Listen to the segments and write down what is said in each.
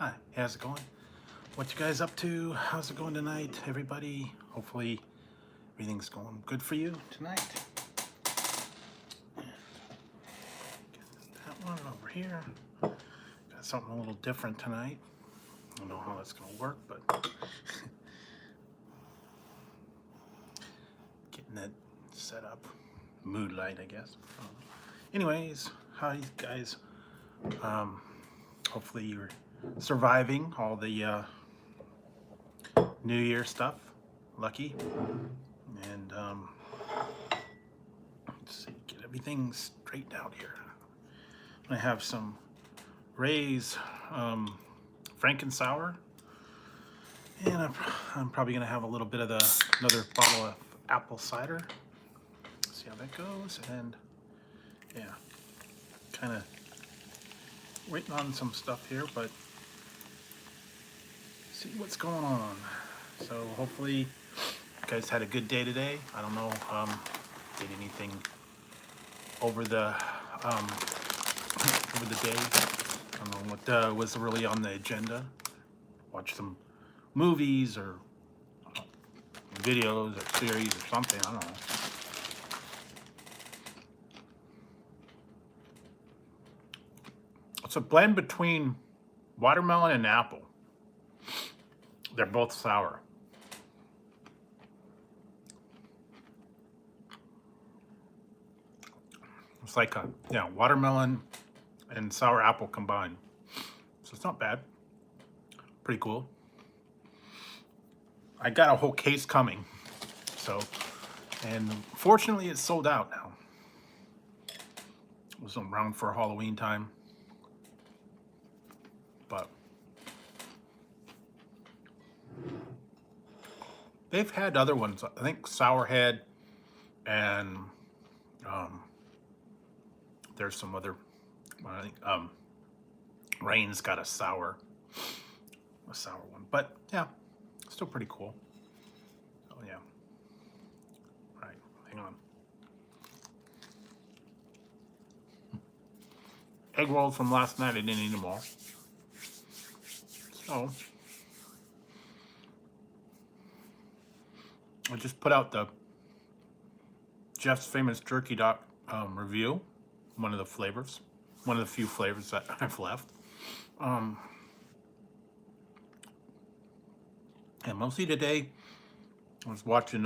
Hi, how's it going? What you guys up to? How's it going tonight, everybody? Hopefully everything's going good for you tonight. That one over here. Got something a little different tonight. I don't know how that's gonna work, but getting that set up. Mood light, I guess. Anyways, how you guys? Hopefully you're surviving all the New Year stuff. Lucky. And let's see, get everything straightened out here. I have some Ray's Franken-Sour, and I'm probably gonna have a little bit of another bottle of apple cider. See how that goes, and yeah, kind of waiting on some stuff here, but see what's going on. So hopefully you guys had a good day today. I don't know, did anything over the day. I don't know what was really on the agenda. Watch some movies or videos or series or something. I don't know. It's a blend between watermelon and apple. They're both sour. It's like a watermelon and sour apple combined. So it's not bad. Pretty cool. I got a whole case coming. So, and fortunately it's sold out now. It was around for Halloween time. But they've had other ones. I think Sourhead and there's some other. I think Rain's got a sour one, but yeah, still pretty cool. Oh yeah. All right, hang on. Egg rolls from last night. I didn't eat them all. So I just put out the Jeff's Famous Jerky review. One of the flavors, one of the few flavors that I've left. And mostly today, I was watching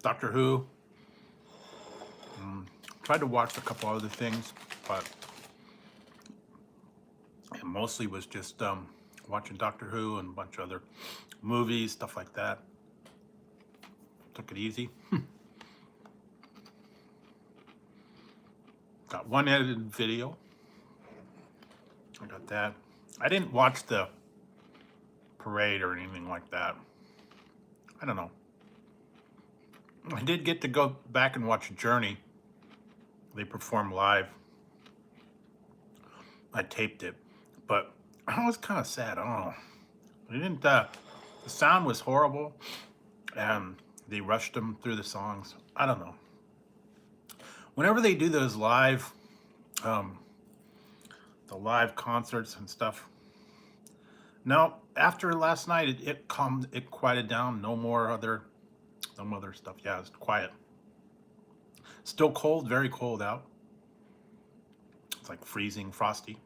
Doctor Who. Tried to watch a couple other things, but it mostly was just watching Doctor Who and a bunch of other movies, stuff like that. Took it easy. Got one edited video. I got that. I didn't watch the parade or anything like that. I don't know. I did get to go back and watch Journey. They performed live. I taped it, but I was kind of sad. I don't know. I didn't. The sound was horrible, and they rushed them through the songs. I don't know. Whenever they do those live, the live concerts and stuff. No, after last night, it quieted down. No more other stuff. Yeah, it's quiet. Still cold, very cold out. It's like freezing, frosty.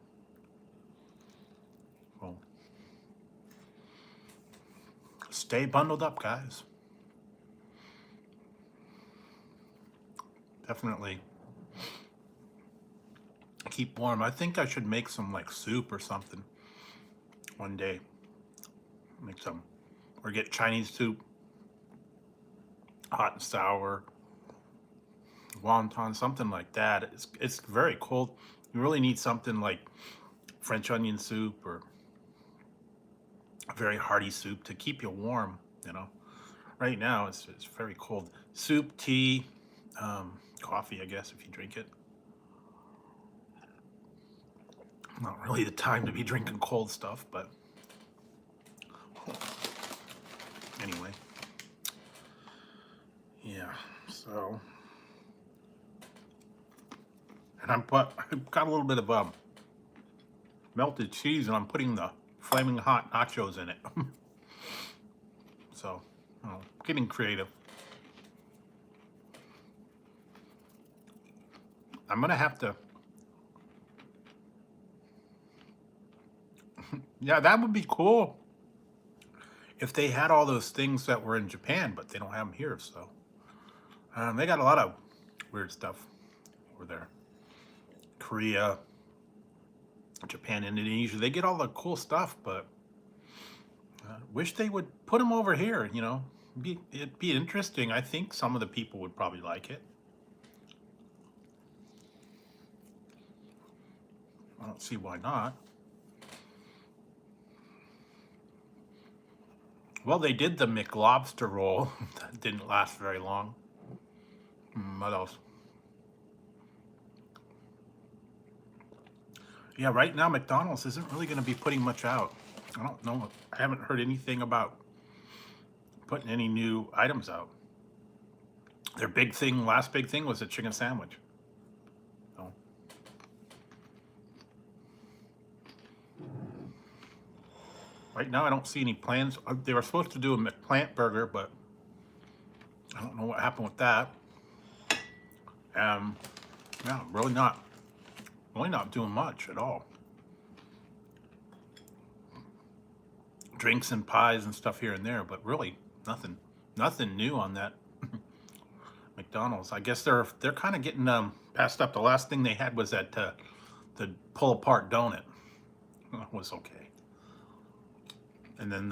Well, stay bundled up, guys. Definitely keep warm. I think I should make some like soup or something one day. Make some, or get Chinese soup, hot and sour, wonton, something like that. It's very cold. You really need something like French onion soup or a very hearty soup to keep you warm. You know, right now it's very cold. Soup, tea, coffee, I guess, if you drink it. Not really the time to be drinking cold stuff, but anyway. Yeah, so. And I've got a little bit of melted cheese, and I'm putting the flaming hot nachos in it. So, getting creative. I'm gonna have to. Yeah, that would be cool if they had all those things that were in Japan, but they don't have them here. So, they got a lot of weird stuff over there. Korea, Japan, Indonesia, they get all the cool stuff, but wish they would put them over here, you know. It'd be interesting. I think some of the people would probably like it. I don't see why not. Well, they did the McLobster roll. That didn't last very long. What else? Yeah, right now McDonald's isn't really going to be putting much out. I don't know. I haven't heard anything about putting any new items out. Their big thing, last big thing, was a chicken sandwich. So, right now, I don't see any plans. They were supposed to do a McPlant burger, but I don't know what happened with that. Yeah, really not doing much at all. Drinks and pies and stuff here and there, but really nothing new on that McDonald's. I guess they're kind of getting passed up. The last thing they had was that the pull apart donut. That was okay. And then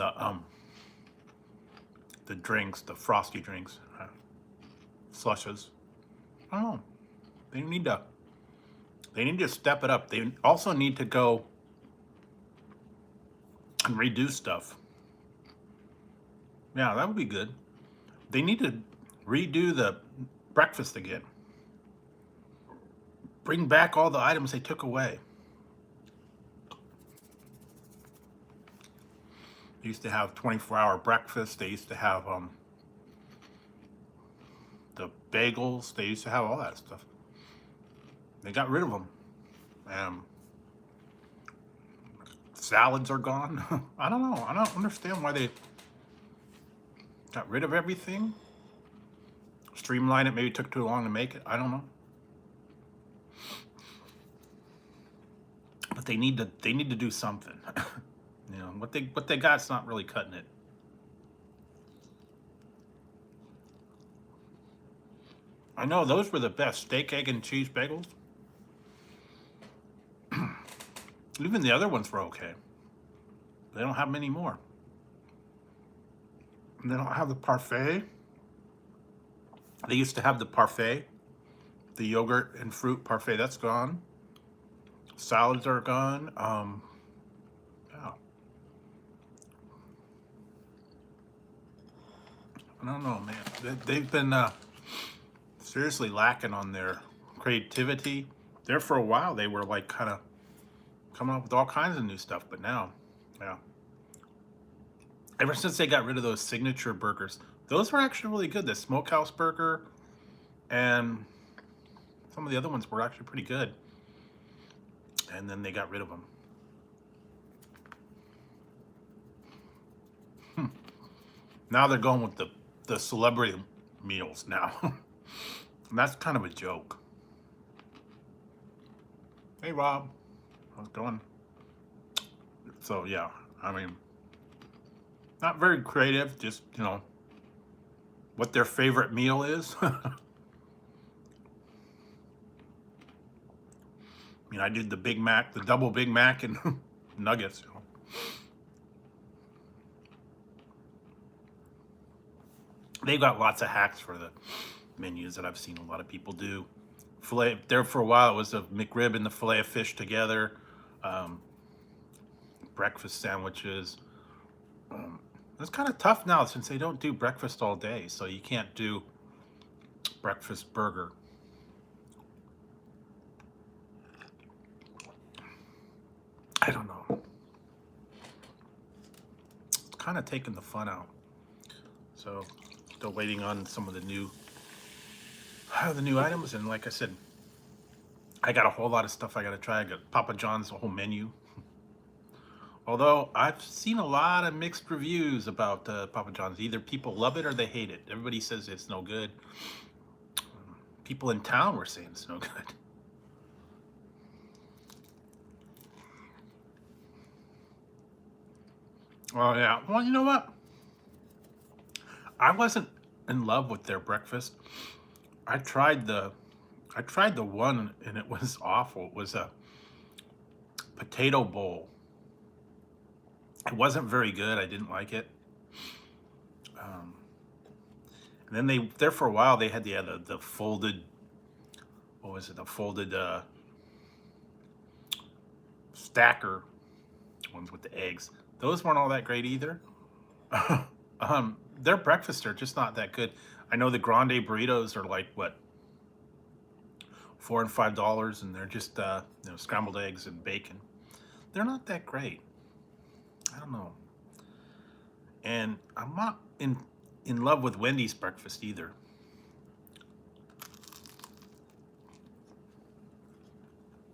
the drinks, the frosty drinks, slushes. I don't know. They need to step it up. They also need to go and redo stuff. Yeah, that would be good. They need to redo the breakfast again. Bring back all the items they took away. They used to have 24-hour breakfast. They used to have the bagels. They used to have all that stuff. They got rid of them. Salads are gone. I don't know. I don't understand why they got rid of everything. Streamline it. Maybe it took too long to make it. I don't know. But they need to do something. You know, what they got's not really cutting it. I know those were the best steak, egg, and cheese bagels. Even the other ones were okay. They don't have many more. And they don't have the parfait. They used to have the parfait, the yogurt and fruit parfait. That's gone. Salads are gone. Yeah. I don't know, man. They've been seriously lacking on their creativity. There for a while, they were like kind of coming up with all kinds of new stuff, but now, yeah. Ever since they got rid of those signature burgers, those were actually really good. The smokehouse burger and some of the other ones were actually pretty good. And then they got rid of them. Now they're going with the celebrity meals now. And that's kind of a joke. Hey, Rob. How's it going? So, yeah, I mean, not very creative, just, you know, what their favorite meal is. I mean, I did the Big Mac, the double Big Mac and nuggets. You know. They've got lots of hacks for the menus that I've seen a lot of people do. Filet, there for a while, it was a McRib and the filet of fish together. Breakfast sandwiches. It's kind of tough now since they don't do breakfast all day, so you can't do breakfast burger. I don't know. It's kind of taking the fun out. So, still waiting on some of the new items, and like I said, I got a whole lot of stuff I got to try. I got Papa John's whole menu. Although I've seen a lot of mixed reviews about Papa John's. Either people love it or they hate it. Everybody says it's no good. People in town were saying it's no good. Oh yeah. Well, you know what? I wasn't in love with their breakfast. I tried the I tried the one and it was awful. It was a potato bowl. It wasn't very good. I didn't like it. Um, and then they there for a while they had the folded, what was it? The folded stacker ones with the eggs. Those weren't all that great either. Their breakfasts are just not that good. I know the grande burritos are like what, $4 and $5, and they're just scrambled eggs and bacon. They're not that great. I don't know. And I'm not in love with Wendy's breakfast either.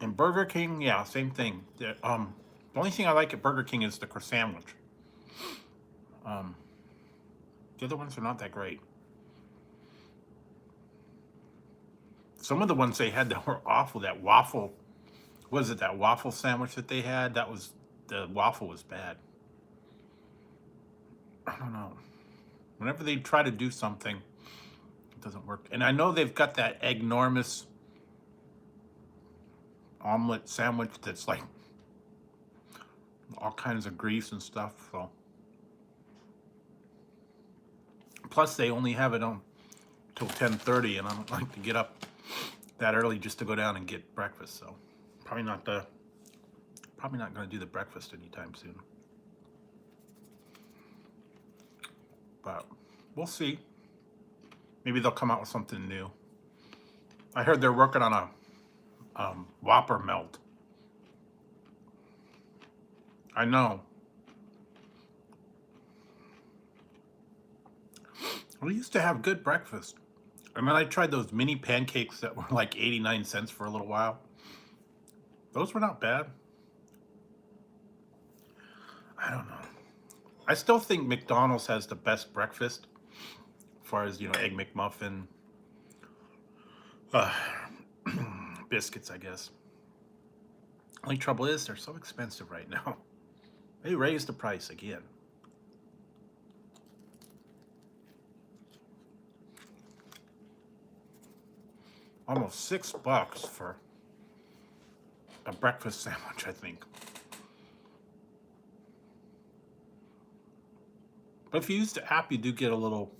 And Burger King, yeah, same thing. The only thing I like at Burger King is the croissant sandwich. Um, the other ones are not that great. Some of the ones they had that were awful. That waffle, was it that waffle sandwich that they had? The waffle was bad. I don't know. Whenever they try to do something, it doesn't work. And I know they've got that enormous omelet sandwich that's like all kinds of grease and stuff. So plus they only have it on till 10:30, and I don't like to get up that early just to go down and get breakfast. So probably not going to do the breakfast anytime soon. But we'll see. Maybe they'll come out with something new. I heard they're working on a Whopper melt. I know. We used to have good breakfast. I mean, I tried those mini pancakes that were like 89 cents for a little while. Those were not bad. I don't know. I still think McDonald's has the best breakfast as far as, Egg McMuffin, uh, biscuits, I guess. Only trouble is they're so expensive right now. They raised the price again. Almost $6 for a breakfast sandwich, I think. But if you use the app, you do get a little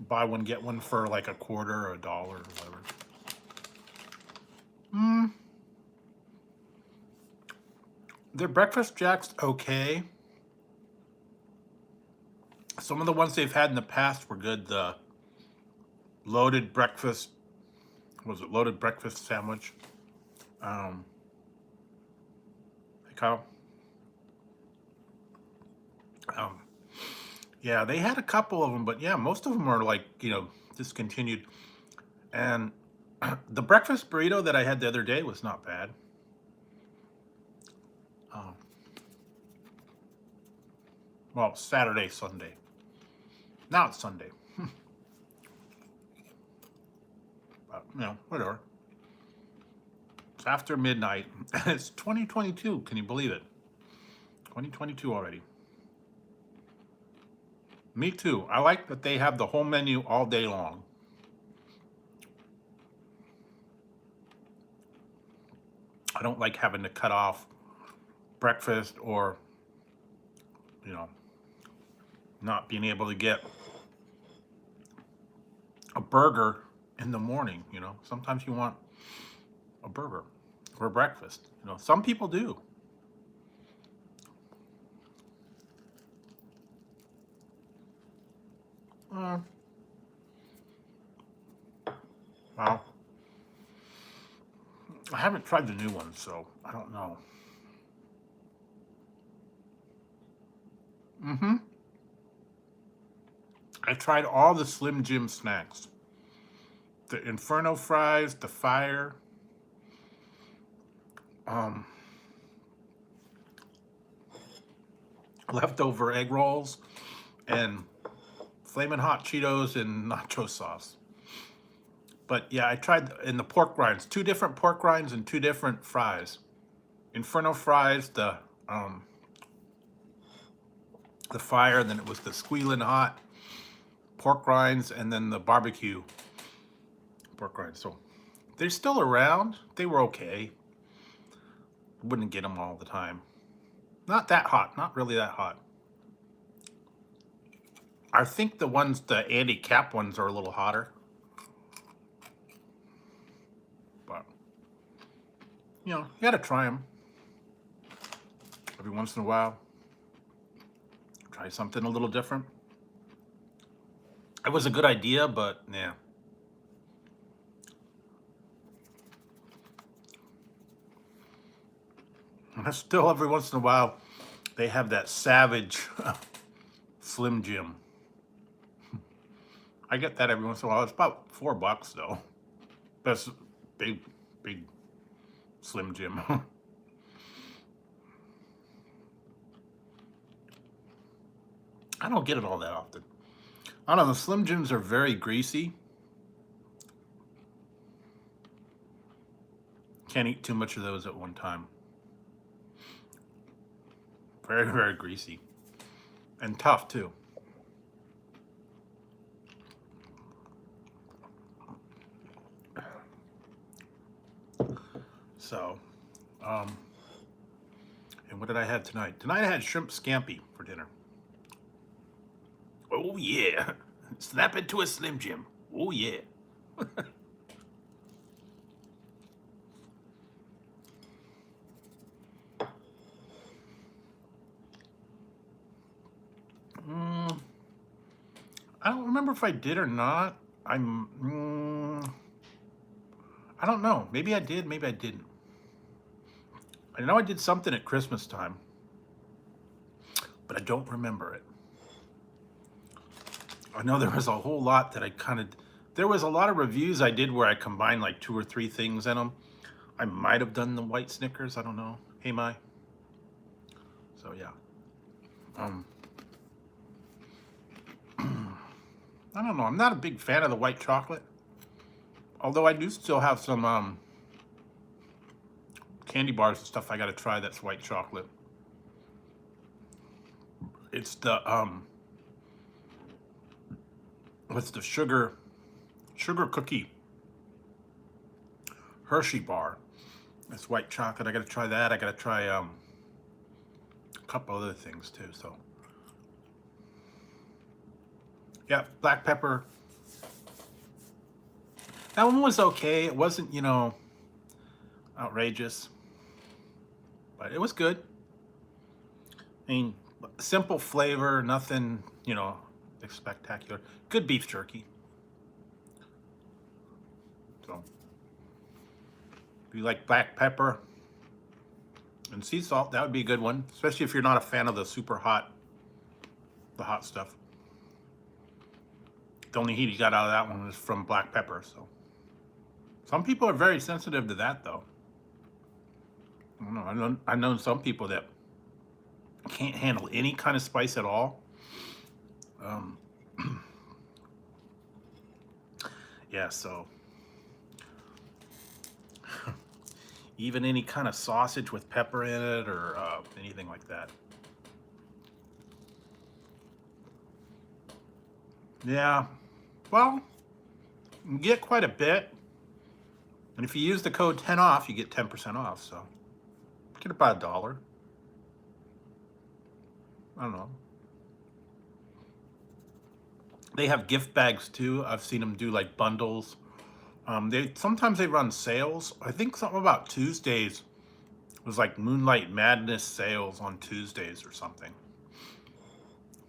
buy one, get one for like a quarter or $1 or whatever. Their breakfast jack's okay. Some of the ones they've had in the past were good. The loaded breakfast, was it loaded breakfast sandwich? Kyle? Yeah, they had a couple of them, but yeah, most of them are like, discontinued. And the breakfast burrito that I had the other day was not bad. Well, Saturday, Sunday. Now it's Sunday. But, whatever. It's after midnight, and it's 2022. Can you believe it? 2022 already. Me too. I like that they have the whole menu all day long. I don't like having to cut off breakfast or, not being able to get a burger in the morning. Sometimes you want a burger for breakfast. Some people do. Well, I haven't tried the new one, so I don't know. I tried all the Slim Jim snacks. The Inferno fries, the fire. leftover egg rolls, and flaming hot Cheetos and nacho sauce. But yeah, I tried in the pork rinds, 2 different pork rinds and 2 different fries. Inferno fries, the fire, and then it was the squealing hot pork rinds, and then the barbecue pork rinds. So they're still around. They were okay. Wouldn't get them all the time. Not that hot. Not really that hot. I think the ones, the Andy Cap ones, are a little hotter. But, you know, you gotta try them every once in a while. Try something a little different. It was a good idea, but yeah. And still, every once in a while, they have that Savage Slim Jim. I get that every once in a while. It's about $4 though. That's big Slim Jim. I don't get it all that often. I don't know, the Slim Jims are very greasy. Can't eat too much of those at one time. Very greasy. And tough too. So, and what did I have tonight? Tonight I had shrimp scampi for dinner. Oh yeah. Snap into a Slim Jim. Oh yeah. I don't remember if I did or not. I don't know. Maybe I did, maybe I didn't. I know I did something at Christmas time, but I don't remember it. I know there was a whole lot that there was a lot of reviews I did where I combined like 2 or 3 things in them. I might have done the white Snickers, I don't know. Hey, Mai. So yeah. I don't know. I'm not a big fan of the white chocolate. Although I do still have some candy bars and stuff I gotta try that's white chocolate. It's the what's the sugar cookie Hershey bar. It's white chocolate. I gotta try that. I gotta try a couple other things too. So yeah, black pepper. That one was okay. It wasn't, you know, outrageous, but it was good. I mean, simple flavor, nothing, you know, spectacular. Good beef jerky. So, if you like black pepper and sea salt, that would be a good one, especially if you're not a fan of the hot stuff. The only heat you got out of that one was from black pepper, so. Some people are very sensitive to that, though. I don't know. I've known some people that can't handle any kind of spice at all. Yeah, so even any kind of sausage with pepper in it or anything like that. Yeah, well, you get quite a bit. And if you use the code 10 off, you get 10% off. So get about $1. I don't know. They have gift bags too. I've seen them do like bundles. Sometimes they run sales. I think something about Tuesdays was like Moonlight Madness sales on Tuesdays or something.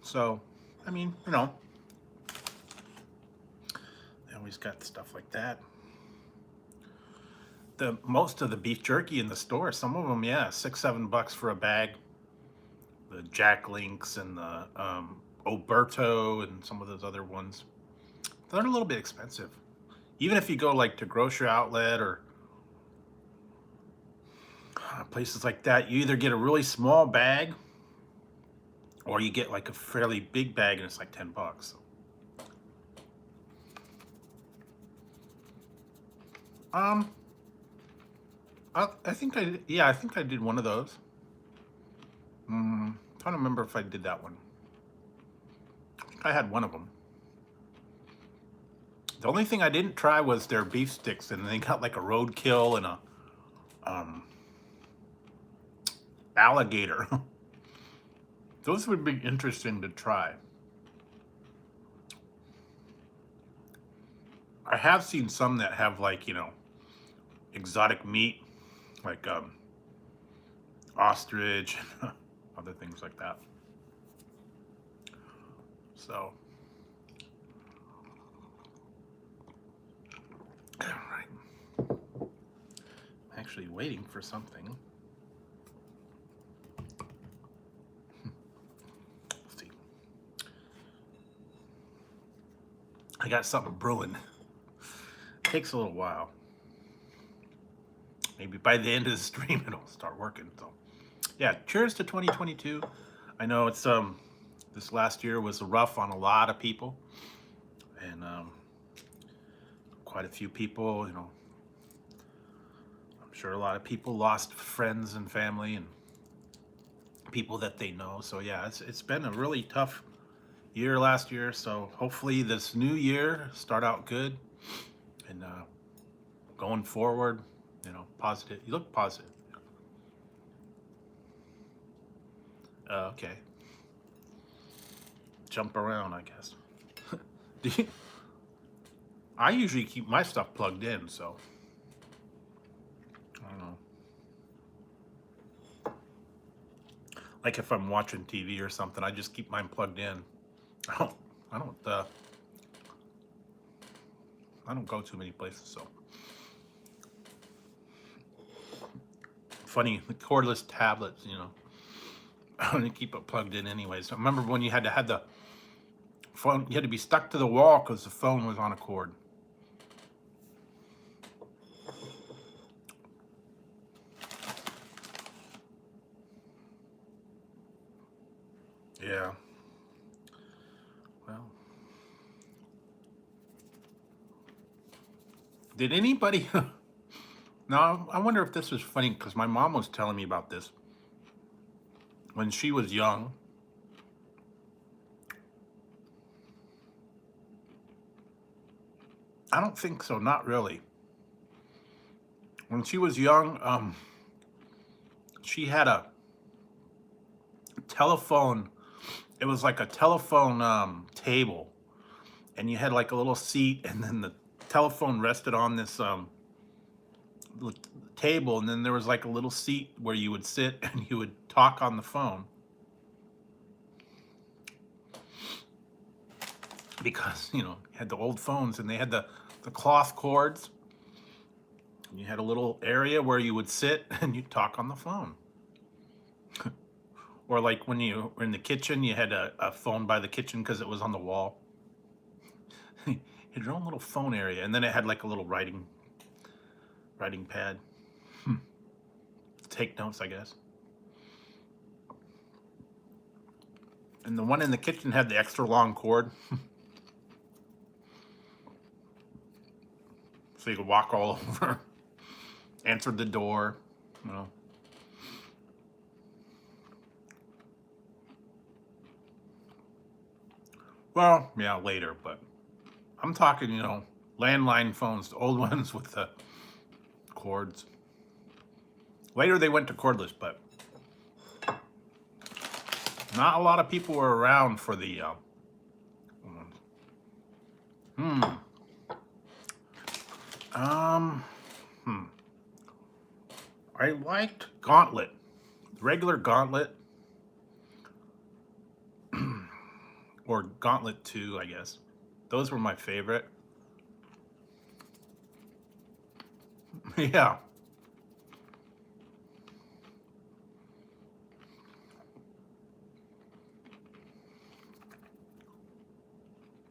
So, I mean, you know, they always got stuff like that. Most of the beef jerky in the store, some of them, yeah, $6-7 for a bag. The Jack Links and the Oberto and some of those other ones. They're a little bit expensive. Even if you go like to grocery outlet or places like that, you either get a really small bag or you get like a fairly big bag and it's like 10 bucks. Um, I think I did, yeah, I think I did one of those. Trying to remember if I did that one. I think I had one of them. The only thing I didn't try was their beef sticks, and they got like a roadkill and a um, alligator. Those would be interesting to try. I have seen some that have like, exotic meat, like ostrich and other things like that. So, all right. I'm actually waiting for something. Let's see. I got something brewing. Takes a little while. Maybe by the end of the stream it'll start working. So, yeah, cheers to 2022. I know it's this last year was rough on a lot of people, and quite a few people, I'm sure a lot of people lost friends and family and people that they know. So yeah, it's been a really tough year last year. So hopefully this new year start out good, and going forward, positive. You look positive. Okay. Jump around, I guess. Do you, I usually keep my stuff plugged in, so I don't know. Like if I'm watching TV or something, I just keep mine plugged in. I don't, I don't, uh, I don't go too many places, so. Funny, the cordless tablets, I only keep it plugged in anyways. I remember when you had to have the phone, you had to be stuck to the wall because the phone was on a cord. Yeah. Well, did anybody? Now, I wonder if this is funny because my mom was telling me about this when she was young. I don't think so, not really. When she was young, she had a telephone. It was like a telephone table, and you had like a little seat, and then the telephone rested on this table, and then there was like a little seat where you would sit and you would talk on the phone. Because, you had the old phones and they had the cloth cords. And you had a little area where you would sit and you'd talk on the phone. Or like when you were in the kitchen, you had a phone by the kitchen because it was on the wall. You had your own little phone area, and then it had like a little writing pad. Take notes, I guess. And the one in the kitchen had the extra long cord. So you could walk all over, answer the door, Well, yeah, later, but I'm talking, landline phones, the old ones with the cords. Later they went to cordless, but not a lot of people were around for the ones. I liked Gauntlet, regular Gauntlet, or Gauntlet 2, I guess. Those were my favorite. Yeah.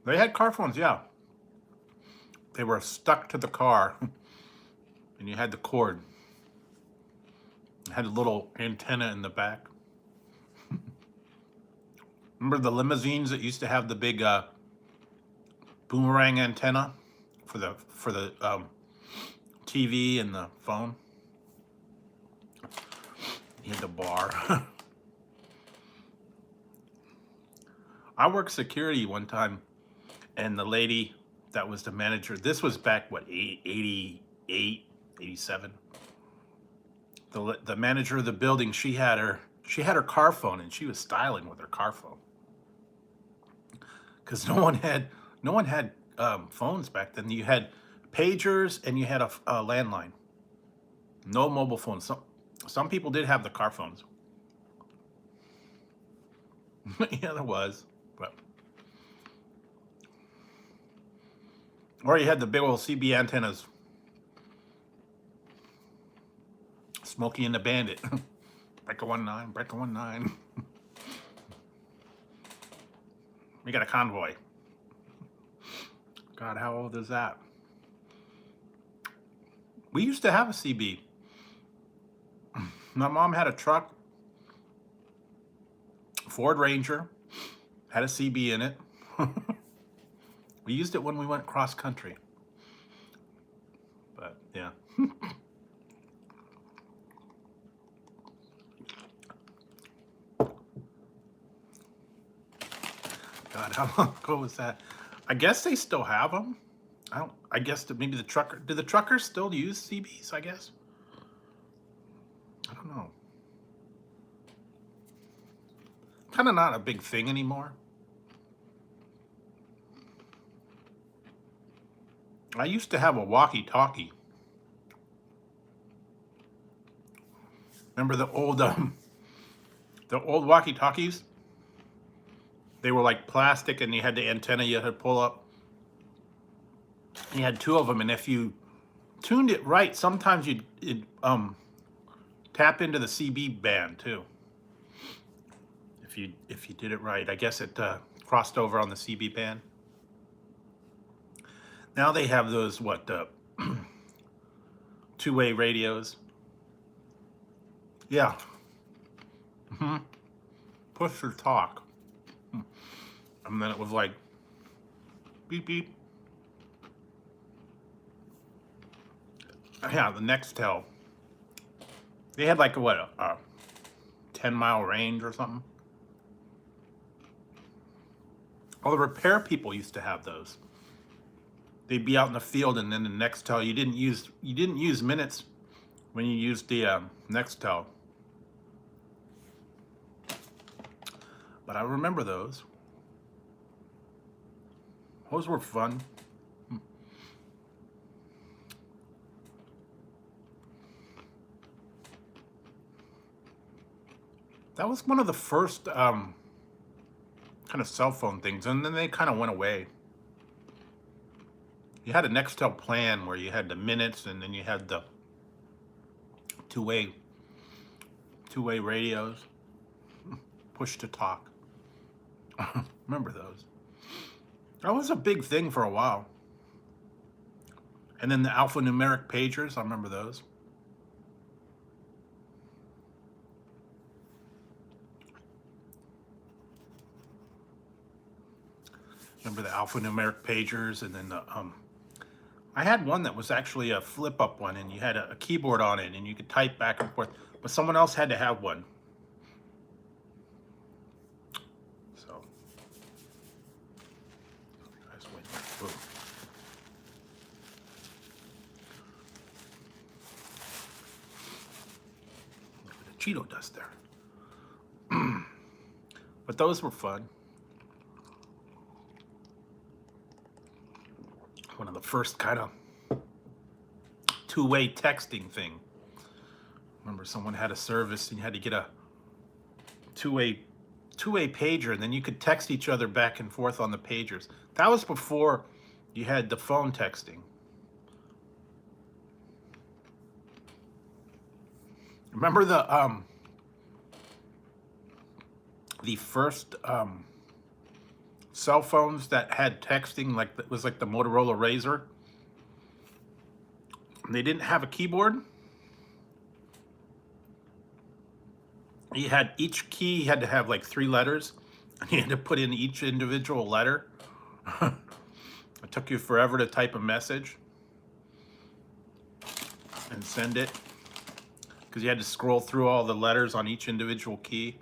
They had car phones, yeah. They were stuck to the car, and you had the cord. It had a little antenna in the back. Remember the limousines that used to have the big boomerang antenna for the TV and the phone? You had the bar. I worked security one time, and the lady that was the manager, this was back, what, 88, 87? The manager of the building, she had her car phone, and she was styling with her car phone. Because no one had phones back then. You had pagers and you had a landline. No mobile phones. Some people did have the car phones. Yeah, there was. But or you had the big old CB antennas. Smokey and the Bandit. Breaker 19, Breaker 19. We got a convoy. God, how old is that? We used to have a CB. My mom had a truck, Ford Ranger, had a CB in it. We used it when we went cross country. But yeah. God, how long ago was that? I guess they still have them. I guess that maybe the trucker. Do the truckers still use CBs? I guess. I don't know. Kind of not a big thing anymore. I used to have a walkie-talkie. Remember the old walkie-talkies? They were like plastic, and you had the antenna you had to pull up. You had two of them, and if you tuned it right, sometimes you'd tap into the CB band too. If you did it right, I guess it crossed over on the CB band. Now they have those two-way radios. Yeah. Push or talk. And then it was like beep beep. Yeah, the Nextel. They had like a 10-mile range or something. All the repair people used to have those. They'd be out in the field, and then the Nextel, you didn't use minutes when you used the Nextel. But I remember those. Those were fun. That was one of the first kind of cell phone things, and then they kind of went away. You had a Nextel plan where you had the minutes, and then you had the two-way radios, push to talk. Remember those? That was a big thing for a while. And then the alphanumeric pagers, I remember those. Remember the alphanumeric pagers, and then the I had one that was actually a flip-up one, and you had a keyboard on it, and you could type back and forth, but someone else had to have one. So, guys, wait. Whoa. Look at the Cheeto dust there. But those were fun. One of the first kind of two-way texting thing. Remember, someone had a service, and you had to get a two-way pager, and then you could text each other back and forth on the pagers. That was before you had the phone texting. Remember the first cell phones that had texting, like it was like the Motorola Razr? They didn't have a keyboard. You had each key had to have like 3 letters, and you had to put in each individual letter. It took you forever to type a message and send it because you had to scroll through all the letters on each individual key.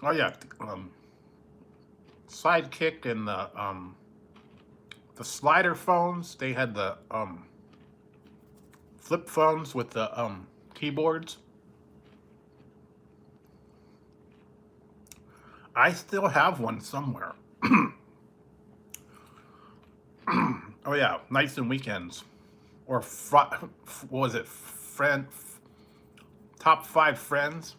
Oh yeah, Sidekick and the slider phones. They had the flip phones with the keyboards. I still have one somewhere. Oh yeah, nights and weekends, or what was it? Top 5 friends.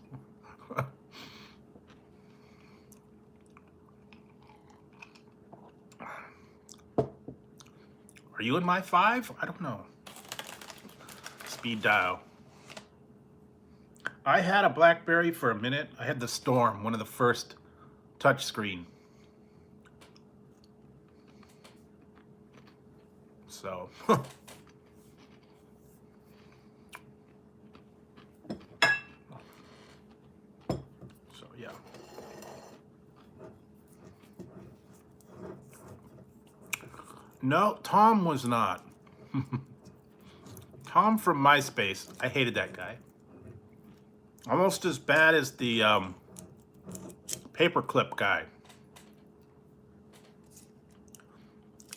Are you in my 5? I don't know. Speed dial. I had a BlackBerry for a minute. I had the Storm, one of the first touchscreen. So. So yeah. No, Tom was not. Tom from MySpace. I hated that guy. Almost as bad as the paperclip guy.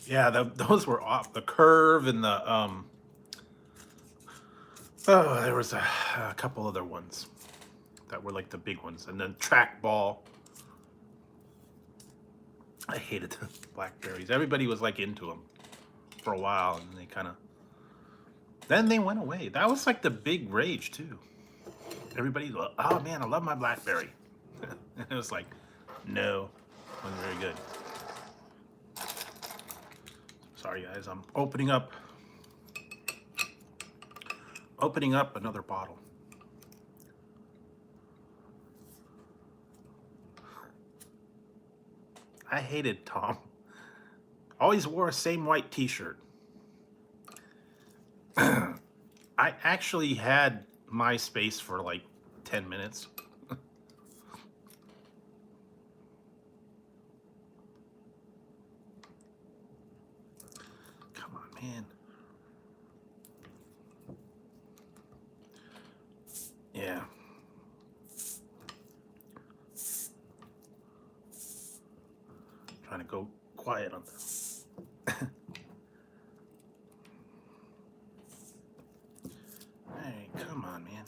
Yeah, those were off. The Curve and the oh, there was a couple other ones that were like the big ones, and then Trackball. I hated the Blackberries. Everybody was like into them for a while, and they kind of, then they went away. That was like the big rage too. Everybody, oh man, I love my BlackBerry. And it was like, no, wasn't very good. Sorry guys, I'm opening up another bottle. I hated Tom. Always wore a same white t-shirt. I actually had MySpace for like 10 minutes. Come on, man. Yeah. Trying to go quiet on this. Hey, come on, man.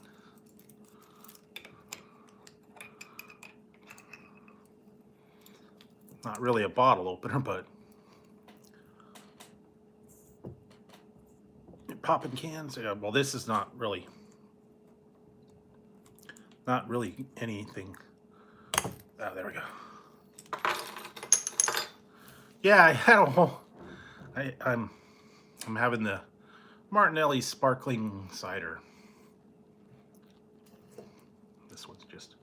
Not really a bottle opener, but popping cans. Yeah, well, this is not really anything. Oh, there we go. Yeah, I had a whole. I'm having the Martinelli sparkling cider. This one's just.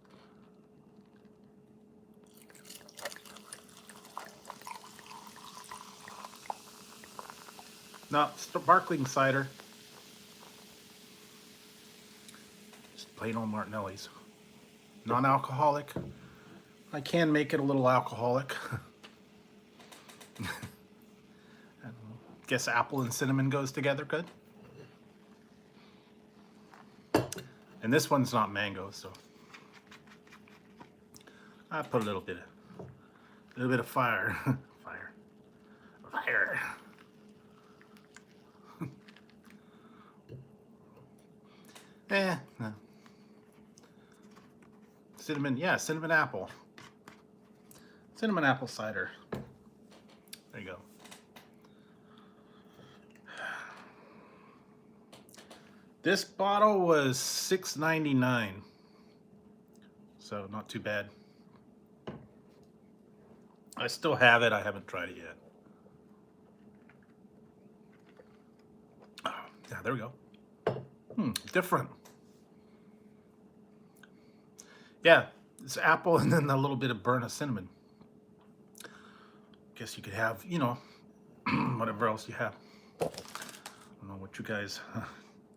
No, sparkling cider. Just plain old Martinelli's. Non-alcoholic. I can make it a little alcoholic. I guess apple and cinnamon goes together good. And this one's not mango, so I put a little bit of fire. Fire. No. Cinnamon, yeah, cinnamon apple cider. There you go. This bottle was $6.99, so not too bad. I still have it. I haven't tried it yet. Oh, yeah, there we go. Different. Yeah, it's apple and then a little bit of burn of cinnamon. Guess you could have, you know, whatever else you have. don't know what you guys,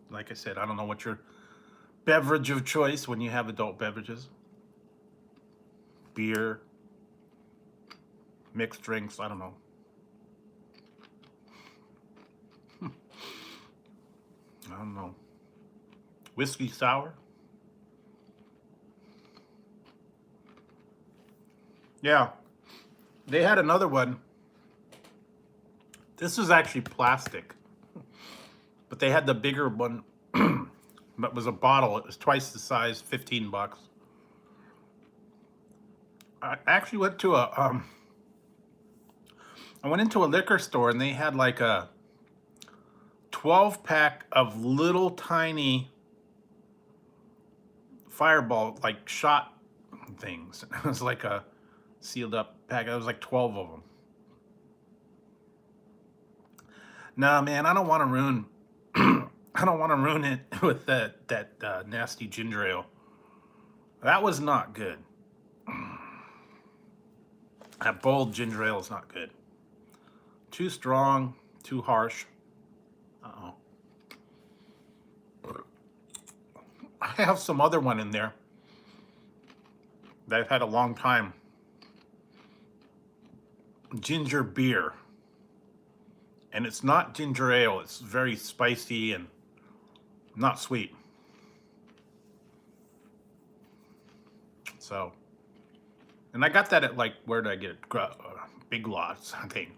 like I said, I don't know what your beverage of choice when you have adult beverages. Beer, mixed drinks, I don't know. I don't know. Whiskey sour? Yeah. They had another one. This is actually plastic. But they had the bigger one. But it was a bottle. It was twice the size, 15 bucks. I actually went to I went into a liquor store and they had like a 12-pack of little tiny Fireball, like shot things. It was like a sealed up pack. It was like 12 of them. Nah, man, I don't want to ruin. I don't want to ruin it with that nasty ginger ale. That was not good. That bold ginger ale is not good. Too strong, too harsh. Uh-oh. I have some other one in there that I've had a long time. Ginger beer. And it's not ginger ale. It's very spicy and not sweet. So, and I got that at like, where did I get it? Big Lots, I think.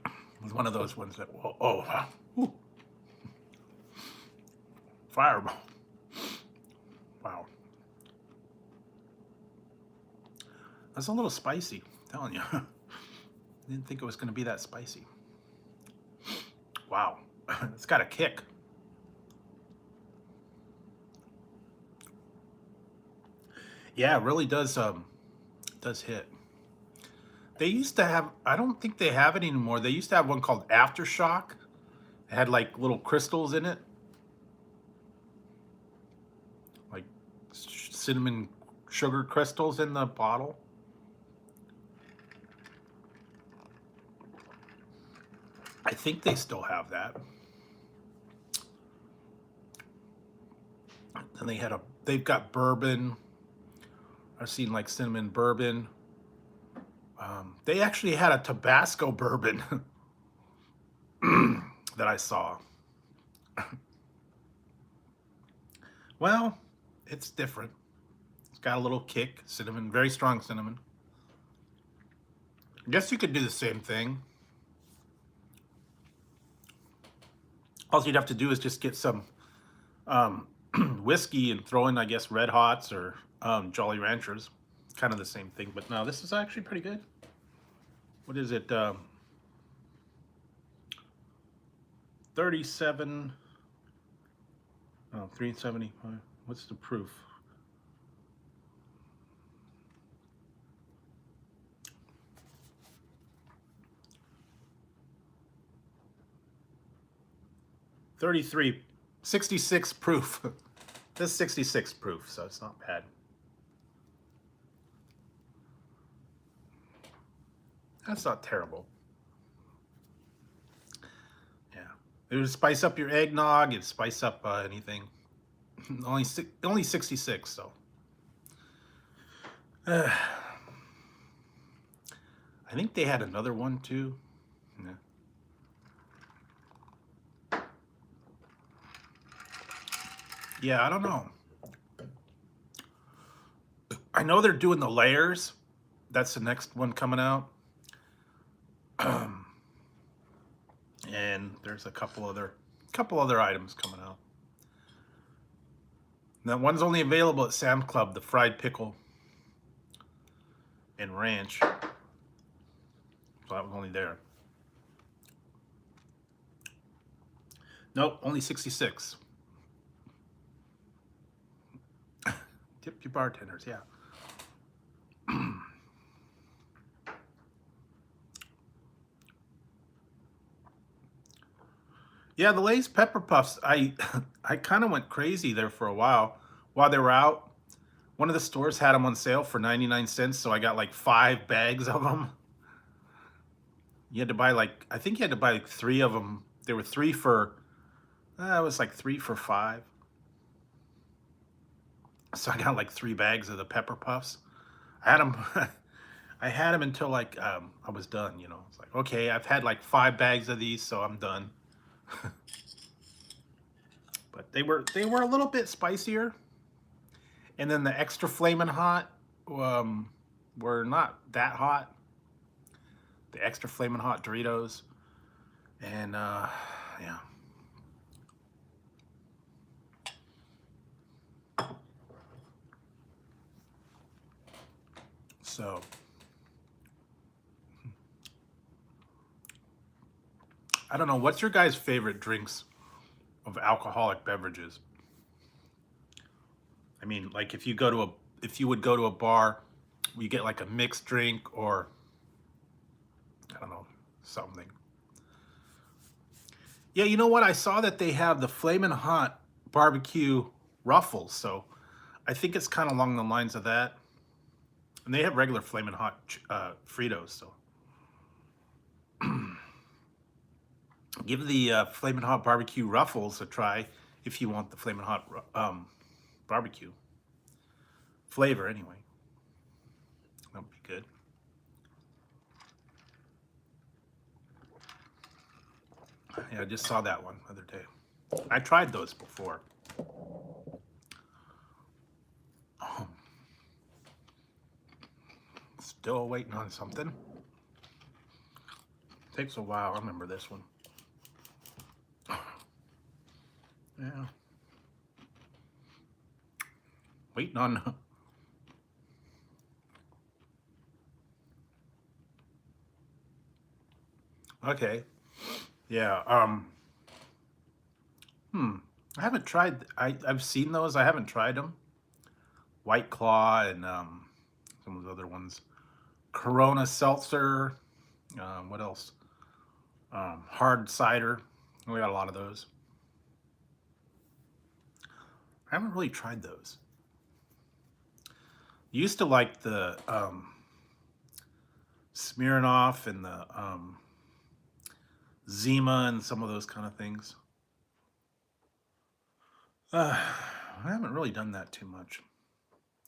It was one of those ones that, ooh. Fireball. Wow. That's a little spicy, I'm telling you. Didn't think it was going to be that spicy. Wow. It's got a kick. Yeah, it really does hit. They used to have, I don't think they have it anymore. They used to have one called Aftershock. It had like little crystals in it. Like cinnamon sugar crystals in the bottle. I think they still have that. And they've got bourbon. I've seen like cinnamon bourbon. They actually had a Tabasco bourbon that I saw. Well, it's different. It's got a little kick, cinnamon, very strong cinnamon. I guess you could do the same thing. All you'd have to do is just get some whiskey and throw in, I guess, Red Hots or Jolly Ranchers. Kind of the same thing, but no, this is actually pretty good. What is it? 37, 375. What's the proof? .33, 66 proof. This is 66 proof, so it's not bad. That's not terrible. Yeah, it would spice up your eggnog. It'd spice up anything. only 66, so. I think they had another one too. Yeah. Yeah, I don't know. I know they're doing the layers. That's the next one coming out. And there's a couple other items coming out. That one's only available at Sam's Club, the fried pickle and ranch. So that was only there. Nope, only 66. Tip your bartenders, yeah. Yeah, the Lay's Pepper Puffs, I kind of went crazy there for a while. While they were out, one of the stores had them on sale for 99 cents, so I got like 5 bags of them. You had to buy like, I think you had to buy like 3 of them. There were 3 for, it was like 3 for 5. So I got like 3 bags of the pepper puffs. I had them, I had them until like I was done. You know, it's like, okay, I've had like 5 bags of these, so I'm done. But they were a little bit spicier, and then the extra flaming hot um, were not that hot. The extra flaming hot Doritos, and yeah. So I don't know. What's your guys' favorite drinks of alcoholic beverages? I mean, like if you would go to a bar, you get like a mixed drink or I don't know, something. Yeah, you know what? I saw that they have the flamin' hot barbecue ruffles, so I think it's kind of along the lines of that. And they have regular flamin' hot Fritos, so give the flamin' hot barbecue ruffles a try if you want the flamin' hot barbecue flavor. Anyway, that would be good. Yeah, I just saw that one the other day. I tried those before. Oh, still waiting on something. Takes a while. I remember this one. Yeah. Waiting on. Okay. Yeah. I haven't tried. I've seen those. I haven't tried them. White Claw and some of the other ones. Corona Seltzer. What else? Hard cider. We got a lot of those. I haven't really tried those. Used to like the Smirnoff and the Zima and some of those kind of things. I haven't really done that too much.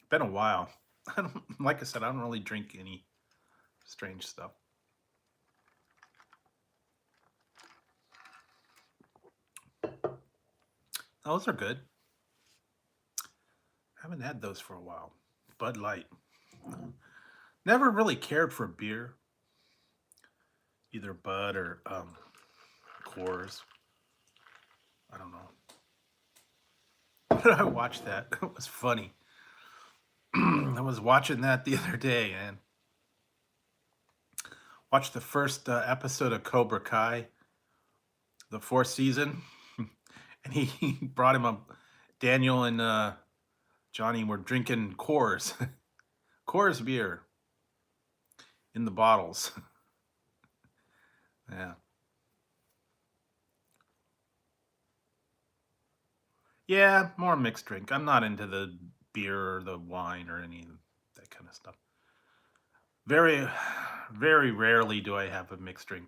Been a while. I don't, like I said, I don't really drink any strange stuff. Those are good. Haven't had those for a while. Bud Light. Never really cared for beer, either Bud or Coors. I don't know. I watched that. It was funny. I was watching that the other day and watched the first episode of Cobra Kai, the 4th season, and he brought him up. Daniel and Johnny were drinking Coors, Coors beer in the bottles. Yeah, yeah, more mixed drink. I'm not into the beer or the wine or any of that kind of stuff. Very, very rarely do I have a mixed drink.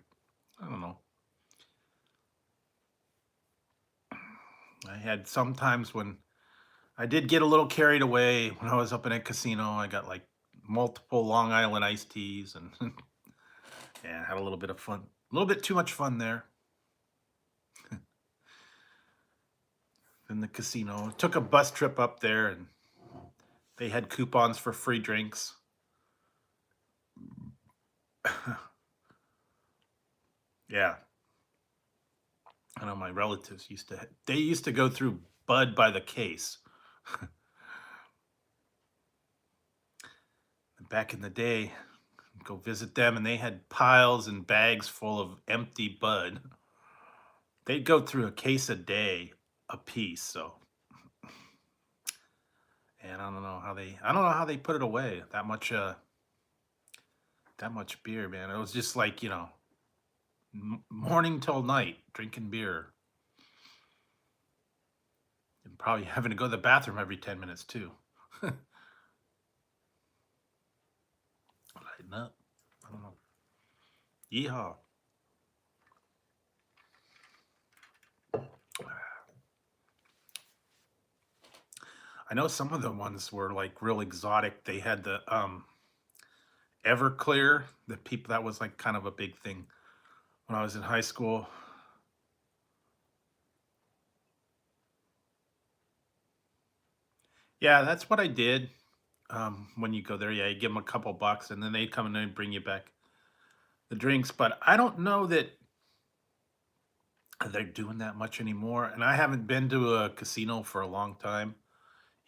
I don't know. I had sometimes when I did get a little carried away when I was up in a casino. I got like multiple Long Island iced teas and yeah, had a little bit of fun. A little bit too much fun there in the casino. Took a bus trip up there and they had coupons for free drinks. Yeah, I know my relatives they used to go through Bud by the case. Back in the day, go visit them and they had piles and bags full of empty Bud. They'd go through a case a day a piece, so and I don't know how they put it away. That much beer, man. It was just like, morning till night drinking beer and probably having to go to the bathroom every 10 minutes too. Lighten up. I don't know. Yeehaw. I know some of the ones were like real exotic. They had the Everclear, the people that was like kind of a big thing when I was in high school. Yeah, that's what I did. When you go there, yeah, you give them a couple bucks, and then they come in and bring you back the drinks. But I don't know that they're doing that much anymore. And I haven't been to a casino for a long time,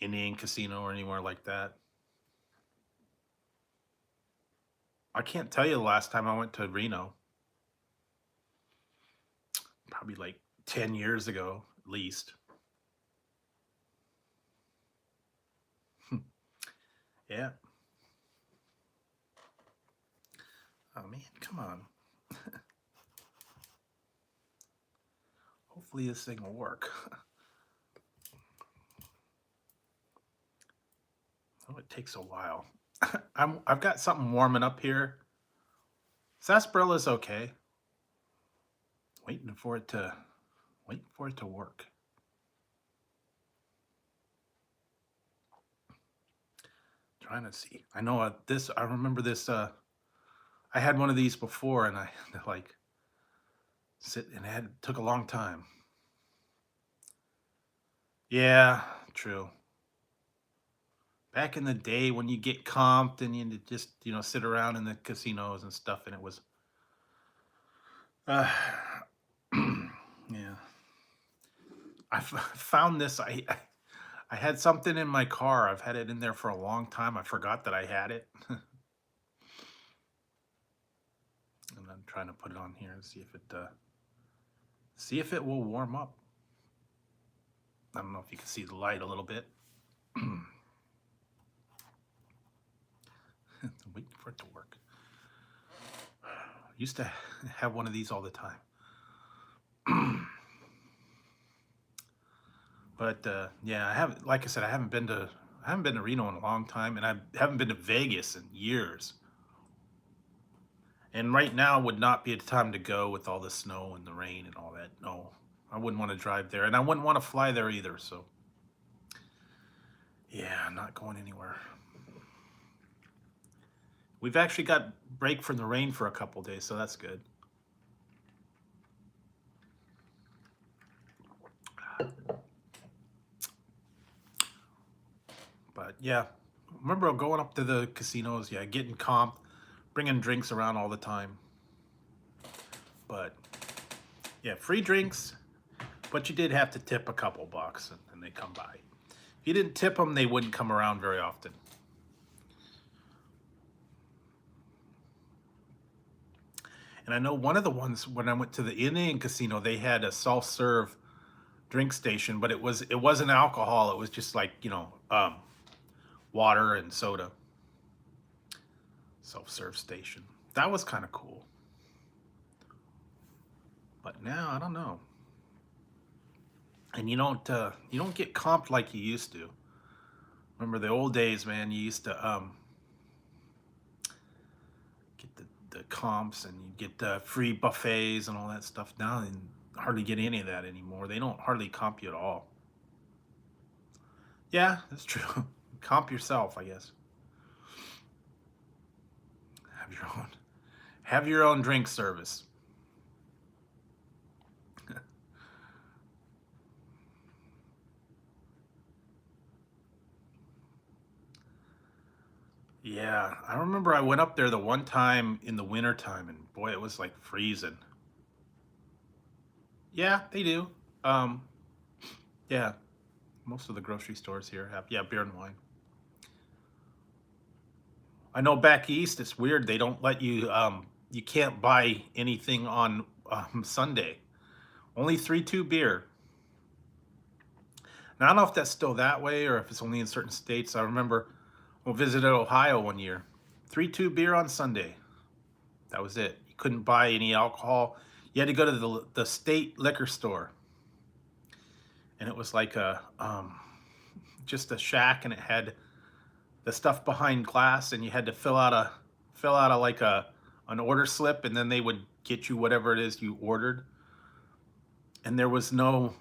Indian casino or anywhere like that. I can't tell you the last time I went to Reno. Probably like 10 years ago, at least. Yeah. Oh man, come on. Hopefully this thing will work. Oh, it takes a while. I've got something warming up here. Sarsarilla's okay. Waiting for it to work. Trying to see. I know this. I remember this. I had one of these before, and I had to like sit and it took a long time. Yeah, true. Back in the day when you get comped and you just sit around in the casinos and stuff, and it was uh, yeah. Found this. I had something in my car. I've had it in there for a long time. I forgot that I had it, and I'm trying to put it on here and see if it will warm up. I don't know if you can see the light a little bit. Waiting for it to work. I used to have one of these all the time. But yeah, I haven't. Like I said, I haven't been to Reno in a long time, and I haven't been to Vegas in years. And right now would not be the time to go with all the snow and the rain and all that. No, I wouldn't want to drive there, and I wouldn't want to fly there either. So yeah, I'm not going anywhere. We've actually got break from the rain for a couple days, so that's good. But yeah, remember going up to the casinos, yeah, getting comped, bringing drinks around all the time. But yeah, free drinks, but you did have to tip a couple bucks and they come by. If you didn't tip them, they wouldn't come around very often. And I know one of the ones when I went to the Indian casino, they had a self-serve drink station, but it wasn't alcohol. It was just like water and soda. Self-serve station. That was kind of cool. But now I don't know. And you don't get comped like you used to. Remember the old days, man? You used to get the comps and you get the free buffets and all that stuff. Now you hardly get any of that anymore. They don't hardly comp you at all. Yeah, that's true. Comp yourself, I guess. Have your own. Have your own drink service. Yeah, I remember I went up there the one time in the winter time, and boy, it was like freezing. Yeah, they do. Um, yeah, most of the grocery stores here have, yeah, beer and wine. I know back east it's weird. They don't let you you can't buy anything on Sunday. Only 3-2 beer. Now I don't know if that's still that way or if it's only in certain states. I remember we visited Ohio one year. 3-2 beer on Sunday. That was it. You couldn't buy any alcohol. You had to go to the state liquor store. And it was like a just a shack, and it had the stuff behind glass, and you had to fill out a like an order slip, and then they would get you whatever it is you ordered. And there was no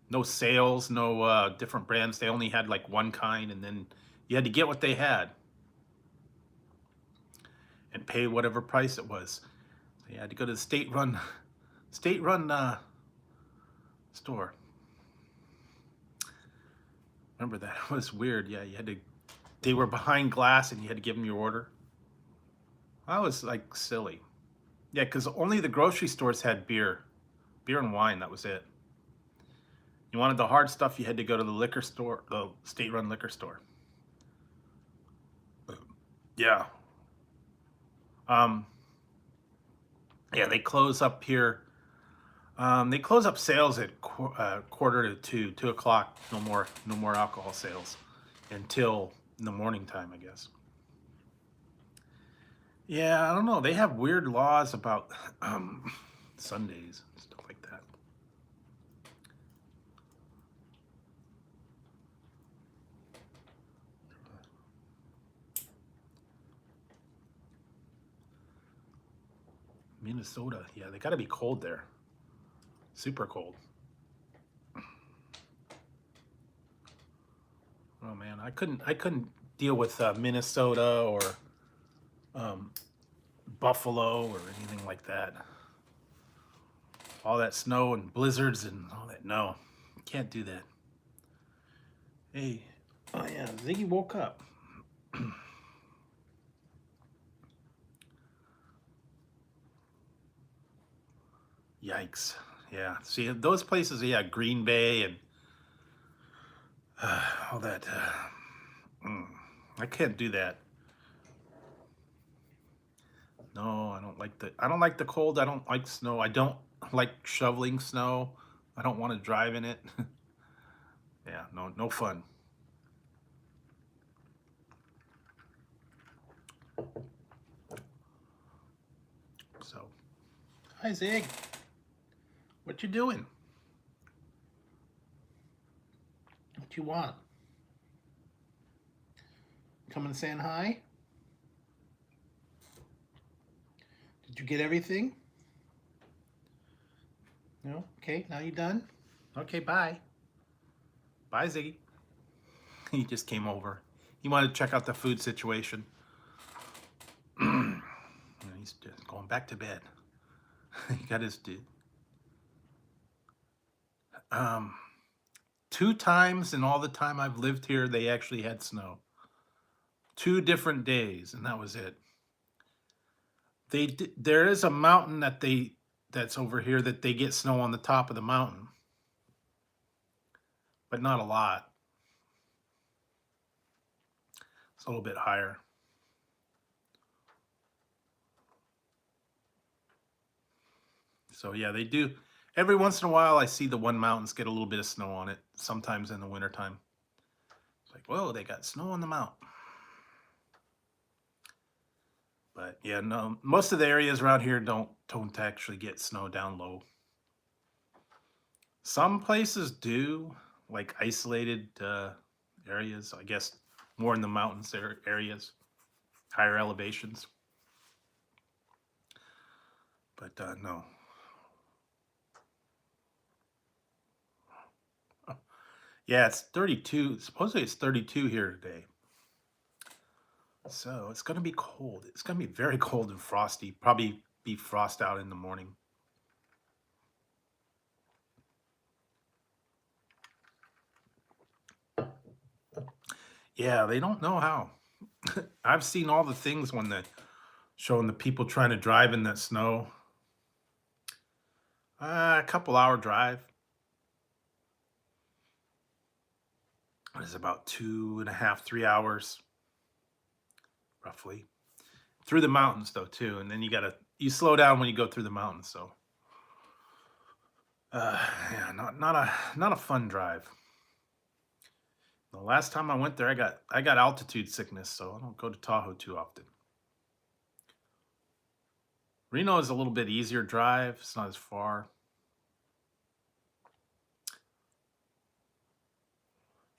No sales, no different brands. They only had like one kind, and then you had to get what they had and pay whatever price it was. So you had to go to the state-run store. Remember that? It was weird. Yeah, you had to. They were behind glass, and you had to give them your order. That was like silly. Yeah, because only the grocery stores had beer and wine. That was it. You wanted the hard stuff, you had to go to the liquor store, the state-run liquor store. Yeah. Um, yeah, they close up here. They close up sales at quarter to 2 o'clock. No more alcohol sales until in the morning time, I guess. Yeah, I don't know. They have weird laws about Sundays and stuff like that. Minnesota, yeah, they got to be cold there. Super cold. Oh man, I couldn't deal with Minnesota or um, Buffalo or anything like that. All that snow and blizzards and all that. No, can't do that. Hey, oh yeah, Ziggy woke up. Yikes. Yeah, see those places. Yeah, Green Bay and all that. Mm, I can't do that. No, I don't like the cold. I don't like snow. I don't like shoveling snow. I don't want to drive in it. Yeah, no fun. So, hi Zig, what you doing? What you want? Coming and saying hi? Did you get everything? No? Okay, now you done? Okay, bye. Bye, Ziggy. He just came over. He wanted to check out the food situation. He's just going back to bed. He got his dude. Um, 2 times in all the time I've lived here, they actually had snow. 2 different days, and that was it. There is a mountain that's over here that they get snow on the top of the mountain, but not a lot. It's a little bit higher. So yeah, they do. Every once in a while, I see the one mountains get a little bit of snow on it. Sometimes in the wintertime. It's like, whoa, they got snow on the mountain. But yeah, no, most of the areas around here don't actually get snow down low. Some places do, like isolated areas. I guess more in the mountains areas, higher elevations. But no. Yeah, it's 32. Supposedly it's 32 here today. So it's going to be cold. It's going to be very cold and frosty. Probably be frost out in the morning. Yeah, they don't know how. I've seen all the things when the showing the people trying to drive in that snow. A couple hour drive. It's about 2.5, 3 hours, roughly. Through the mountains though, too. And then you slow down when you go through the mountains, so yeah, not a fun drive. The last time I went there, I got altitude sickness, so I don't go to Tahoe too often. Reno is a little bit easier drive. It's not as far.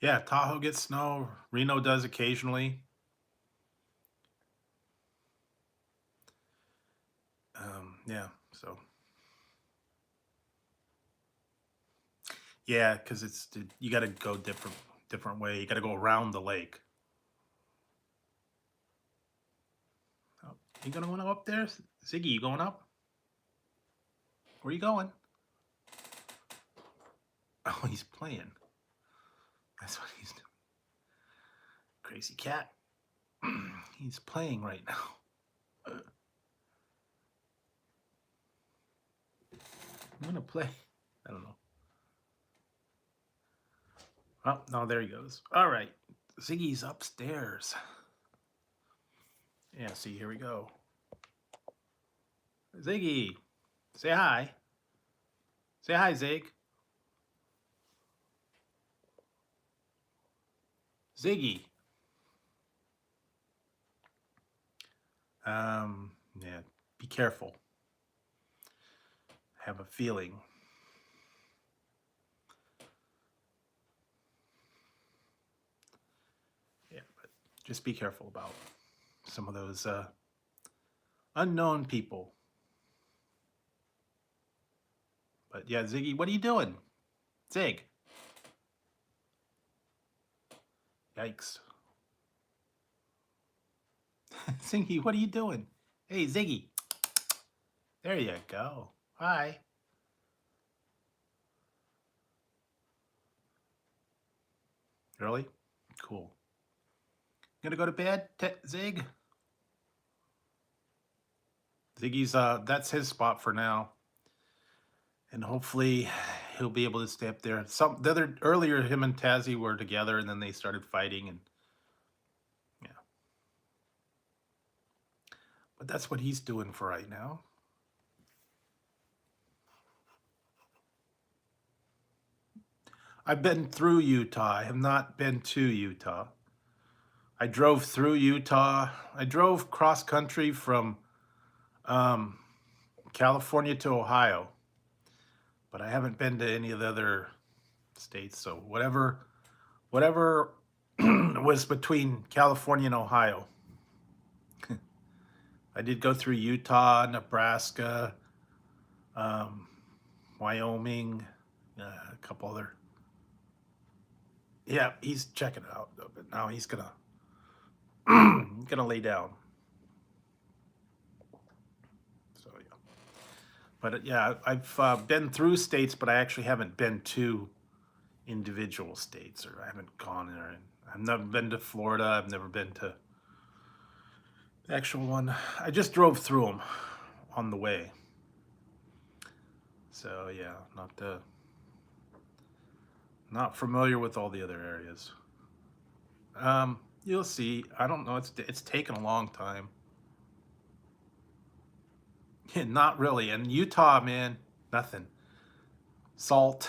Yeah, Tahoe gets snow. Reno does occasionally. Yeah, so Yeah, because you got to go different way. You got to go around the lake. Oh, you gonna go up there, Ziggy? You going up? Where you going? Oh, he's playing. That's what he's doing. Crazy cat. He's playing right now. I'm gonna play. I don't know. Oh, no, there he goes. All right. Ziggy's upstairs. Yeah, see, here we go. Ziggy, say hi. Say hi, Zig. Ziggy. Yeah, be careful. I have a feeling. Yeah, but just be careful about some of those unknown people. But yeah, Ziggy, what are you doing? Zig. Yikes. Ziggy, what are you doing? Hey, Ziggy. There you go. Hi. Really? Cool. Gonna go to bed, Zig? Ziggy's, that's his spot for now. And hopefully he'll be able to stay up there. Earlier, him and Tazzy were together, and then they started fighting, and yeah. But that's what he's doing for right now. I've been through Utah. I have not been to Utah. I drove through Utah. I drove cross country from um, California to Ohio, but I haven't been to any of the other states. So whatever was between California and Ohio. I did go through Utah, Nebraska, um, Wyoming, a couple other. Yeah, he's checking it out, but now he's gonna gonna lay down. So yeah, but yeah, I've been through states, but I actually haven't been to individual states, or I haven't gone there. And I've never been to Florida. I've never been to the actual one. I just drove through them on the way. So yeah, not familiar with all the other areas. You'll see. I don't know. It's taken a long time. Yeah, not really. And Utah, man, nothing. Salt,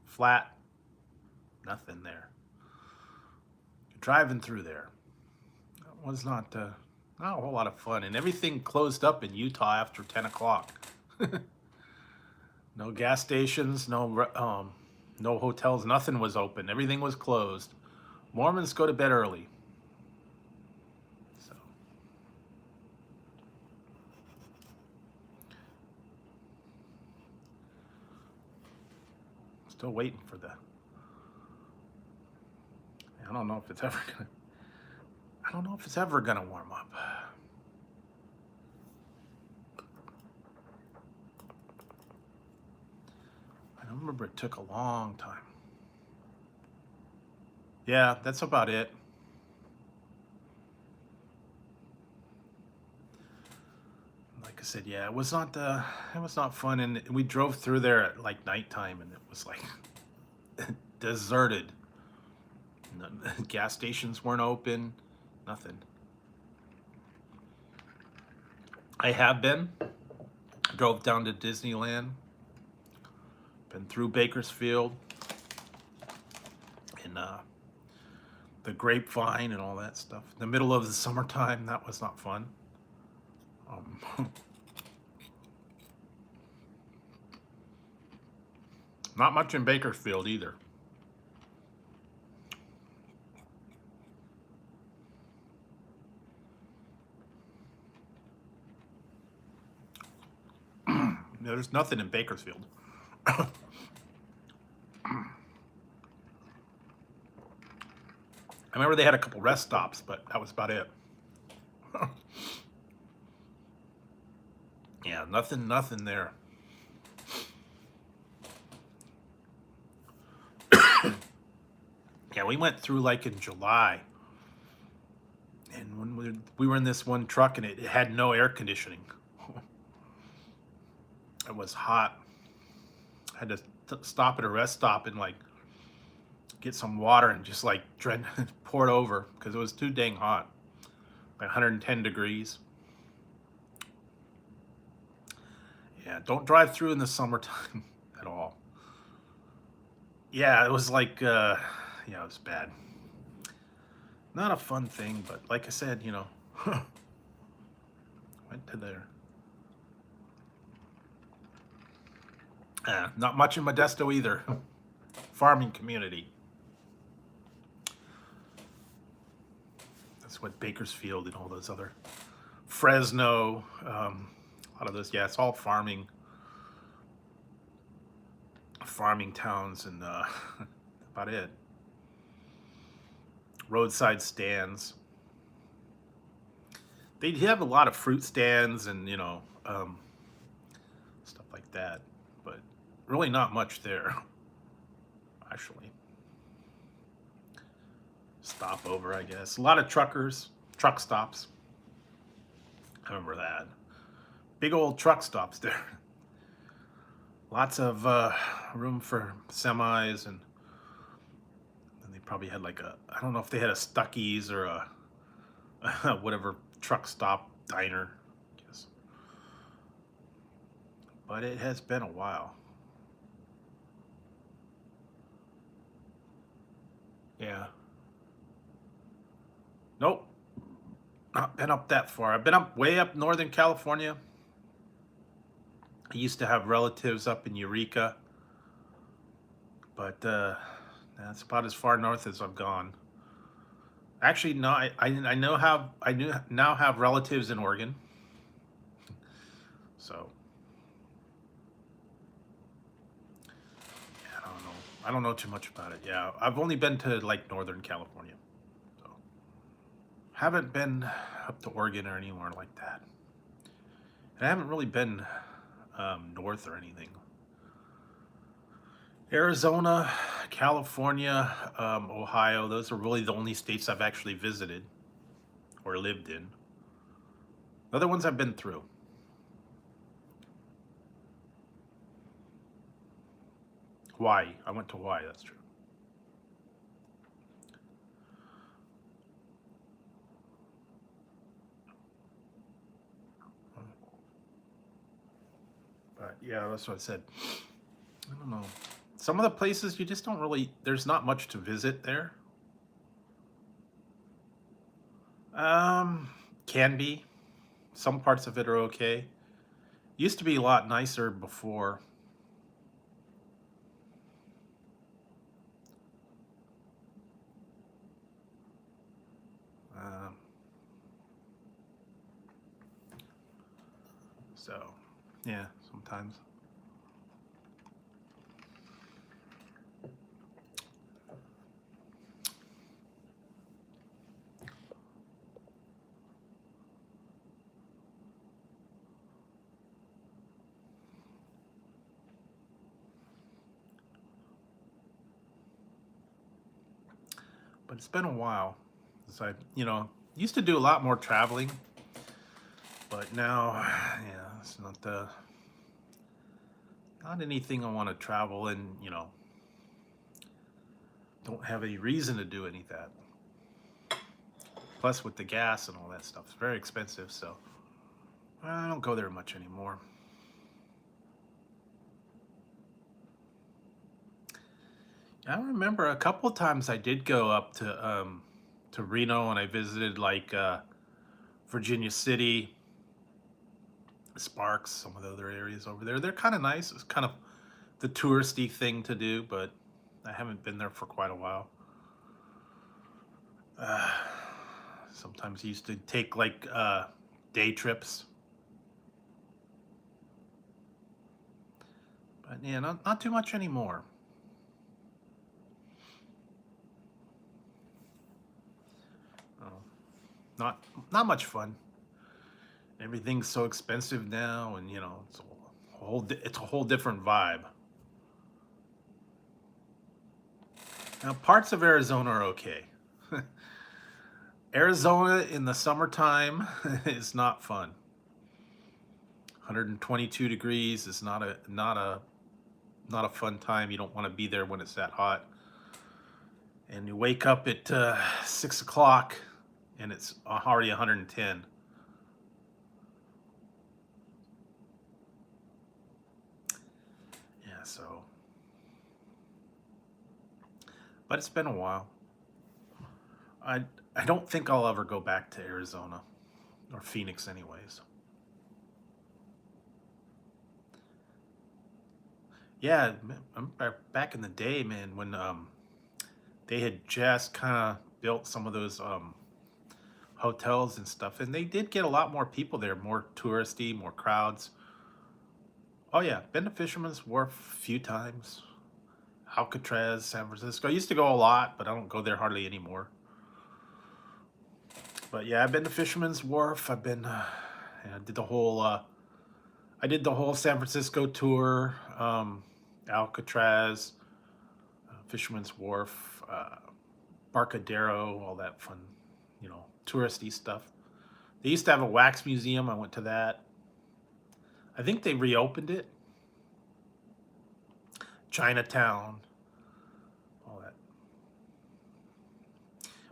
flat, nothing there. Driving through there was not a whole lot of fun, and everything closed up in Utah after 10 o'clock. No gas stations, no hotels, nothing was open. Everything was closed. Mormons go to bed early. So still waiting for the. I don't know if it's ever gonna. I don't know if it's ever gonna warm up. I remember it took a long time. Yeah, that's about it. Like I said, yeah, it was not fun, and we drove through there at like nighttime, and it was like deserted. Gas stations weren't open, nothing. I have been. Drove down to Disneyland, been through Bakersfield, and the Grapevine and all that stuff. In the middle of the summertime, that was not fun. Not much in Bakersfield either. There's nothing in Bakersfield. I remember they had a couple rest stops, but that was about it. Yeah, nothing there. Yeah, we went through like in July, and when we were in this one truck, and it had no air conditioning. It was hot. I had to stop at a rest stop and like get some water and just like pour it over because it was too dang hot, like 110 degrees. Yeah, don't drive through in the summertime at all. Yeah, it was like, yeah, it was bad. Not a fun thing, but like I said, went to there. Not much in Modesto either. Farming community. That's what Bakersfield and all those other Fresno, a lot of those. Yeah, it's all farming towns, and about it. Roadside stands. They have a lot of fruit stands and stuff like that, but really not much there. Actually, stopover, I guess. A lot of truck stops. I remember that. Big old truck stops there. Lots of room for semis, and they probably had like I don't know if they had a Stuckey's or a whatever truck stop diner, I guess. But it has been a while. Yeah. Nope. Not been up that far. I've been up way up Northern California. I used to have relatives up in Eureka, but that's about as far north as I've gone. Actually, no, now have relatives in Oregon. So yeah, I don't know too much about it. Yeah, I've only been to like Northern California, so haven't been up to Oregon or anywhere like that. And I haven't really been north or anything. Arizona, California, Ohio, those are really the only states I've actually visited or lived in. The other ones I've been through. Hawaii. I went to Hawaii, that's true. But yeah, that's what I said. I don't know. Some of the places you just don't really, there's not much to visit there. Um, can be. Some parts of it are okay. Used to be a lot nicer before. Um, so, yeah, sometimes. But it's been a while. So used to do a lot more traveling, but now, yeah, it's not anything I want to travel and don't have any reason to do any of that. Plus, with the gas and all that stuff, it's very expensive. So I don't go there much anymore. I remember a couple of times I did go up to Reno, and I visited like Virginia City, Sparks, some of the other areas over there. They're kind of nice. It's kind of the touristy thing to do, but I haven't been there for quite a while. Uh, Sometimes used to take like day trips, but yeah, not too much anymore. Not not much fun. Everything's so expensive now, and it's a whole different vibe. Now, parts of Arizona are okay. Arizona in the summertime is not fun. 122 degrees is not a fun time. You don't want to be there when it's that hot. And you wake up at 6 o'clock, and it's already 110. Yeah, so, but it's been a while. I I don't think I'll ever go back to Arizona or Phoenix, anyways. Yeah, I'm back in the day, man, when they had just kind of built some of those hotels and stuff, and they did get a lot more people there, more touristy, more crowds. Oh yeah, been to Fisherman's Wharf a few times. Alcatraz, San Francisco. I used to go a lot, but I don't go there hardly anymore. But yeah, I've been to Fisherman's Wharf. I did the whole San Francisco tour, Alcatraz, Fisherman's Wharf, Barcadero, all that fun, touristy stuff. They used to have a wax museum. I went to that. I think they reopened it. Chinatown, all that.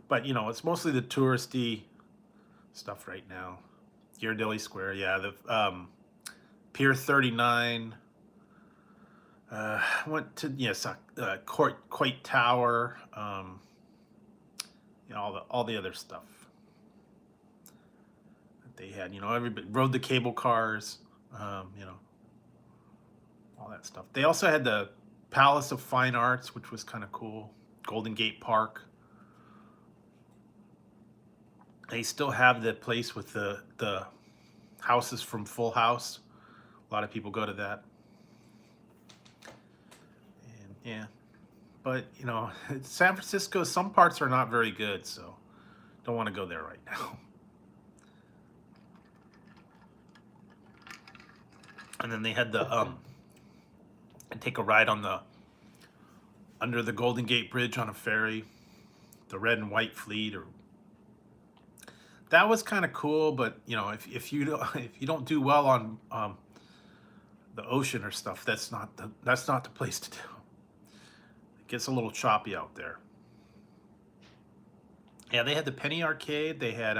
But it's mostly the touristy stuff right now. Ghirardelli Square, yeah. The Pier 39. Went to Coit Tower. All the other stuff that they had. Everybody rode the cable cars. All that stuff. They also had the Palace of Fine Arts, which was kind of cool. Golden Gate Park. They still have the place with the houses from Full House. A lot of people go to that. And yeah, but San Francisco, some parts are not very good, so don't want to go there right now. And then they had the take a ride on the under the Golden Gate Bridge on a ferry, the Red and White Fleet, or that was kind of cool. But if you don't if you don't do well on the ocean or stuff, that's not the place to do. It gets a little choppy out there. Yeah, they had the Penny Arcade. They had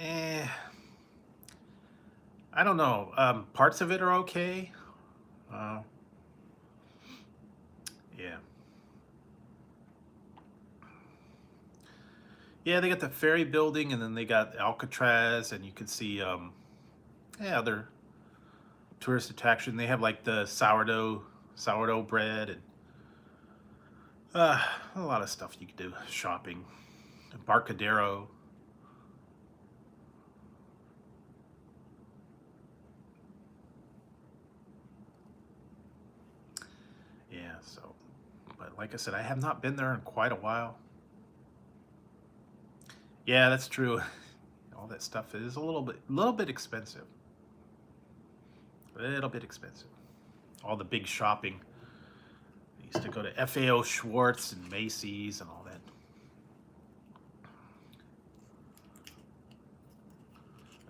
eh, I don't know. Parts of it are okay. Uh, yeah. Yeah, they got the ferry building, and then they got Alcatraz, and you can see other tourist attraction. They have like the sourdough bread, and a lot of stuff you can do shopping. Barcadero. Yeah, so, but like I said, I have not been there in quite a while. Yeah, that's true. All that stuff is a little bit expensive. A little bit expensive. All the big shopping. I used to go to FAO Schwartz and Macy's and all that.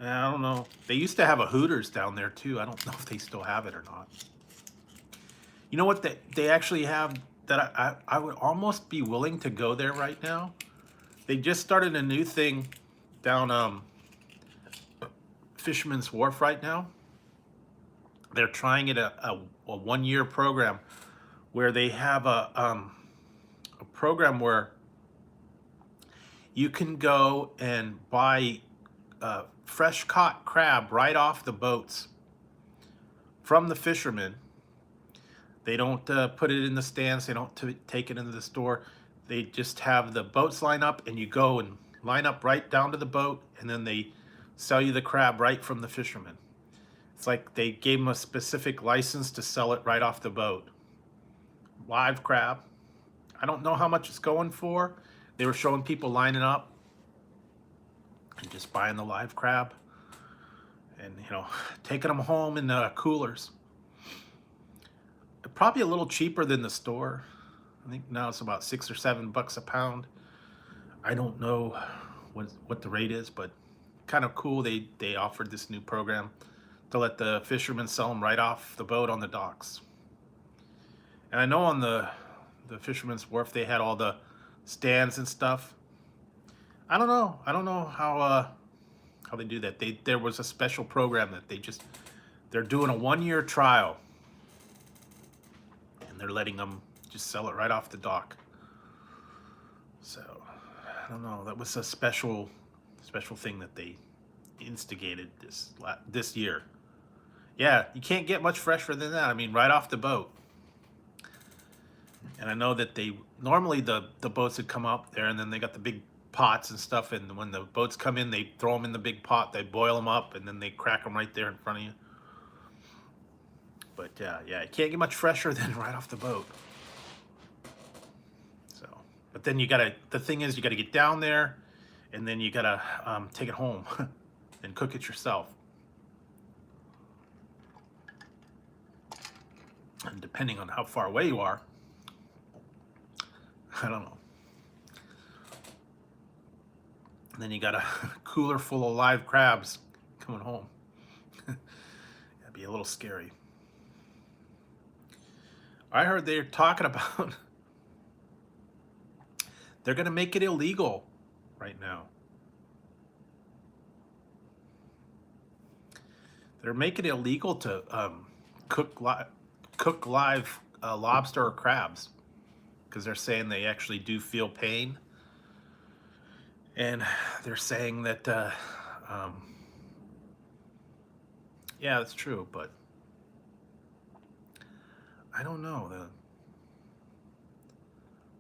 And I don't know. They used to have a Hooters down there too. I don't know if they still have it or not. You know what they actually have that I would almost be willing to go there right now? They just started a new thing down Fisherman's Wharf right now. They're trying it a 1-year program where they have a program where you can go and buy fresh caught crab right off the boats from the fishermen. They don't put it in the stands. They don't take it into the store. They just have the boats line up, and you go and line up right down to the boat, and then they sell you the crab right from the fishermen. It's like they gave them a specific license to sell it right off the boat. Live crab. I don't know how much it's going for. They were showing people lining up and just buying the live crab and, you know, taking them home in coolers. Probably a little cheaper than the store. I think now it's about $6 or $7 a pound. I don't know what the rate is, but kind of cool. They offered this new program to let the fishermen sell them right off the boat on the docks. And I know on the Fisherman's Wharf they had all the stands and stuff. I don't know. I don't know how they do that. There was a special program that they're doing a 1-year trial, and they're letting them just sell it right off the dock. So I don't know. That was a special thing that they instigated this year. Yeah, you can't get much fresher than that. I mean, right off the boat. And I know that normally the boats would come up there, and then they got the big pots and stuff, and when the boats come in, they throw them in the big pot, they boil them up, and then they crack them right there in front of you. But yeah, you can't get much fresher than right off the boat. So, but then the thing is, you gotta get down there, and then you gotta take it home and cook it yourself. And depending on how far away you are, I don't know. And then you got a cooler full of live crabs coming home. That'd be a little scary. I heard they're talking about they're going to make it illegal right now. They're making it illegal to cook live lobster or crabs, because they're saying they actually do feel pain. And they're saying that, yeah, that's true, but I don't know.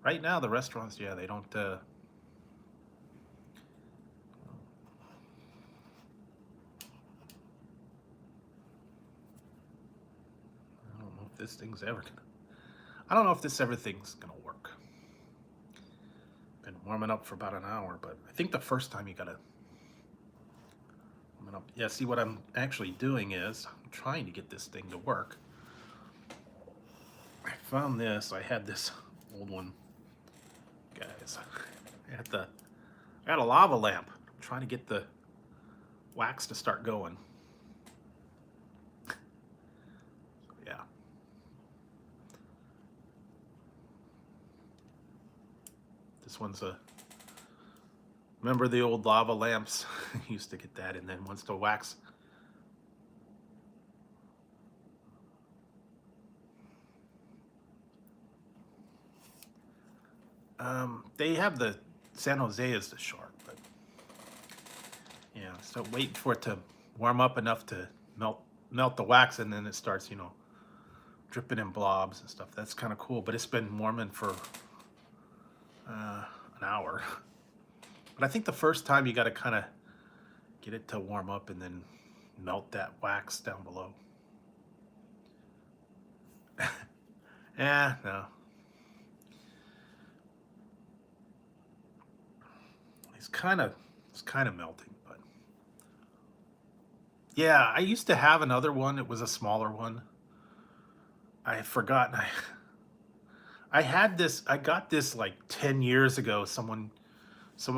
Right now, the restaurants, yeah, they don't, I don't know if this thing's ever gonna, I don't know if this everything's gonna work. Been warming up for about an hour, but I think the first time you gotta warm it up. Yeah, see, what I'm actually doing is I'm trying to get this thing to work. I found this. I had this old one, guys. I got a lava lamp. I'm trying to get the wax to start going. Yeah. This one's remember the old lava lamps? Used to get that, and then once the wax. They have the San Jose is the shark, but yeah, so waiting for it to warm up enough to melt the wax, and then it starts, you know, dripping in blobs and stuff. That's kind of cool, but it's been warming for an hour. But I think the first time you got to kind of get it to warm up and then melt that wax down below. No. It's kind of melting, but yeah, I used to have another one. It was a smaller one. I had forgotten. I had this. I got this like 10 years ago. Someone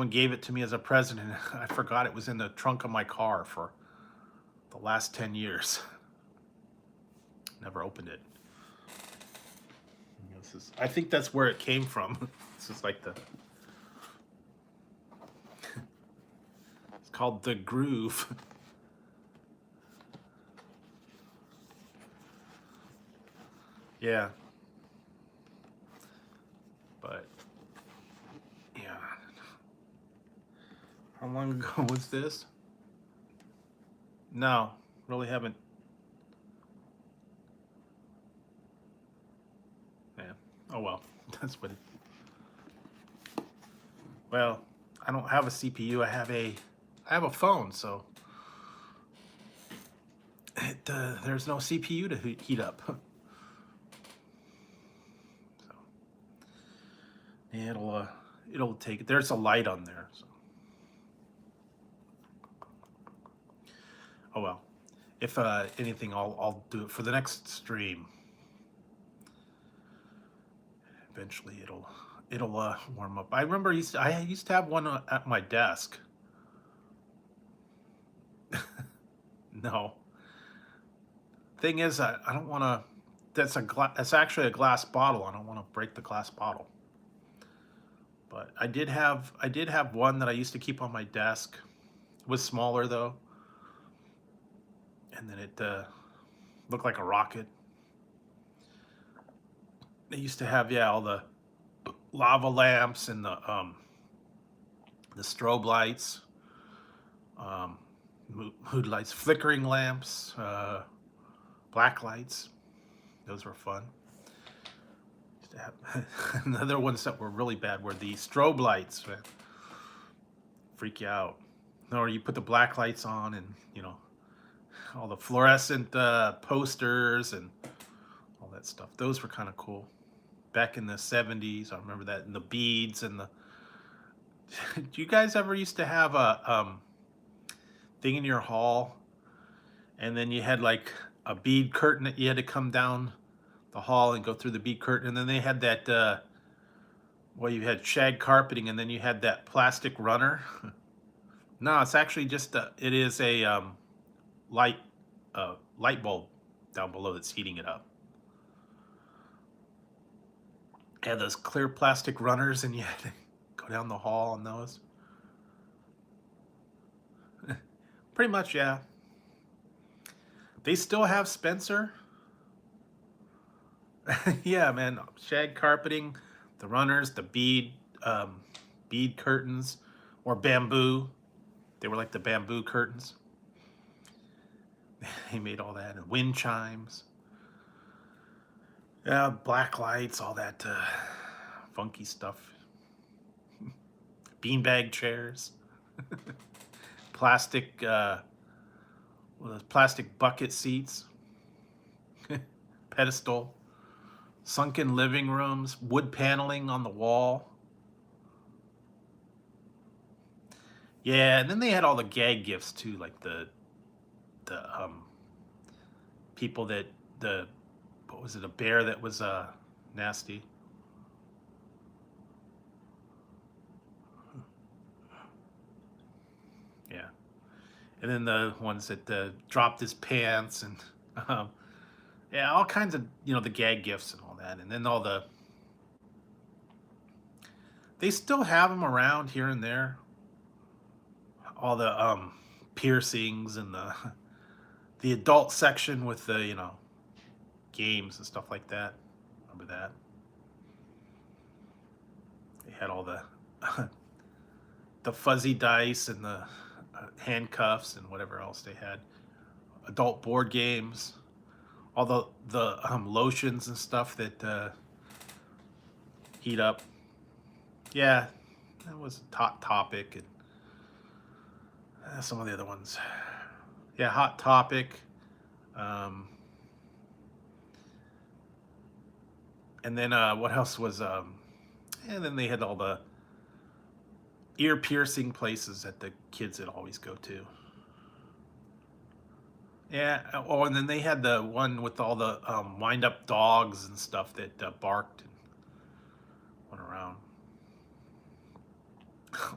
gave it to me as a present, and I forgot it was in the trunk of my car for the last 10 years. Never opened it. I think that's where it came from. This is like it's called the Groove. Yeah. But yeah. How long ago was this? No, really haven't. Yeah. Oh well, that's what it. Well, I don't have a CPU. I have a phone, so there's no CPU to heat up. So yeah, it'll take, there's a light on there. So. Oh well. If anything, I'll do it for the next stream. Eventually, it'll warm up. I remember I used to have one at my desk. No. Thing is, I don't want to. That's actually a glass bottle. I don't want to break the glass bottle. But I did have one that I used to keep on my desk. It was smaller though, and then it looked like a rocket. They used to have, yeah, all the lava lamps and the strobe lights, mood lights, flickering lamps, black lights. Those were fun. Used to have another ones that were really bad were the strobe lights. Man. Freak you out. Or you put the black lights on, and you know, all the fluorescent posters and all that stuff. Those were kind of cool. Back in the 70s, I remember that, and the beads and the. Do you guys ever used to have a thing in your hall, and then you had like a bead curtain that you had to come down the hall and go through the bead curtain, and then they had that well, you had shag carpeting, and then you had that plastic runner. No, it's actually just it is a light bulb down below that's heating it up. Had those clear plastic runners, and you had to go down the hall on those. Pretty much, yeah. They still have Spencer. Yeah, man. Shag carpeting, the runners, the bead curtains, or bamboo. They were like the bamboo curtains. They made all that, and wind chimes. Yeah, black lights, all that funky stuff. Beanbag chairs. Plastic, those plastic bucket seats. Pedestal. Sunken living rooms. Wood paneling on the wall. Yeah, and then they had all the gag gifts too, like the people that what was it, a bear that was nasty. Yeah, and then the ones that dropped his pants, and yeah, all kinds of, you know, the gag gifts and all that, and then all the. They still have them around here and there. All the piercings and the adult section with the, you know, games and stuff like that. Remember that? They had all the the fuzzy dice and the handcuffs and whatever else they had. Adult board games, all the lotions and stuff that heat up. Yeah, that was a hot topic, and some of the other ones. Yeah, Hot Topic. And then what else was? And then they had all the ear piercing places that the kids would always go to. Yeah. Oh, and then they had the one with all the wind-up dogs and stuff that barked and went around.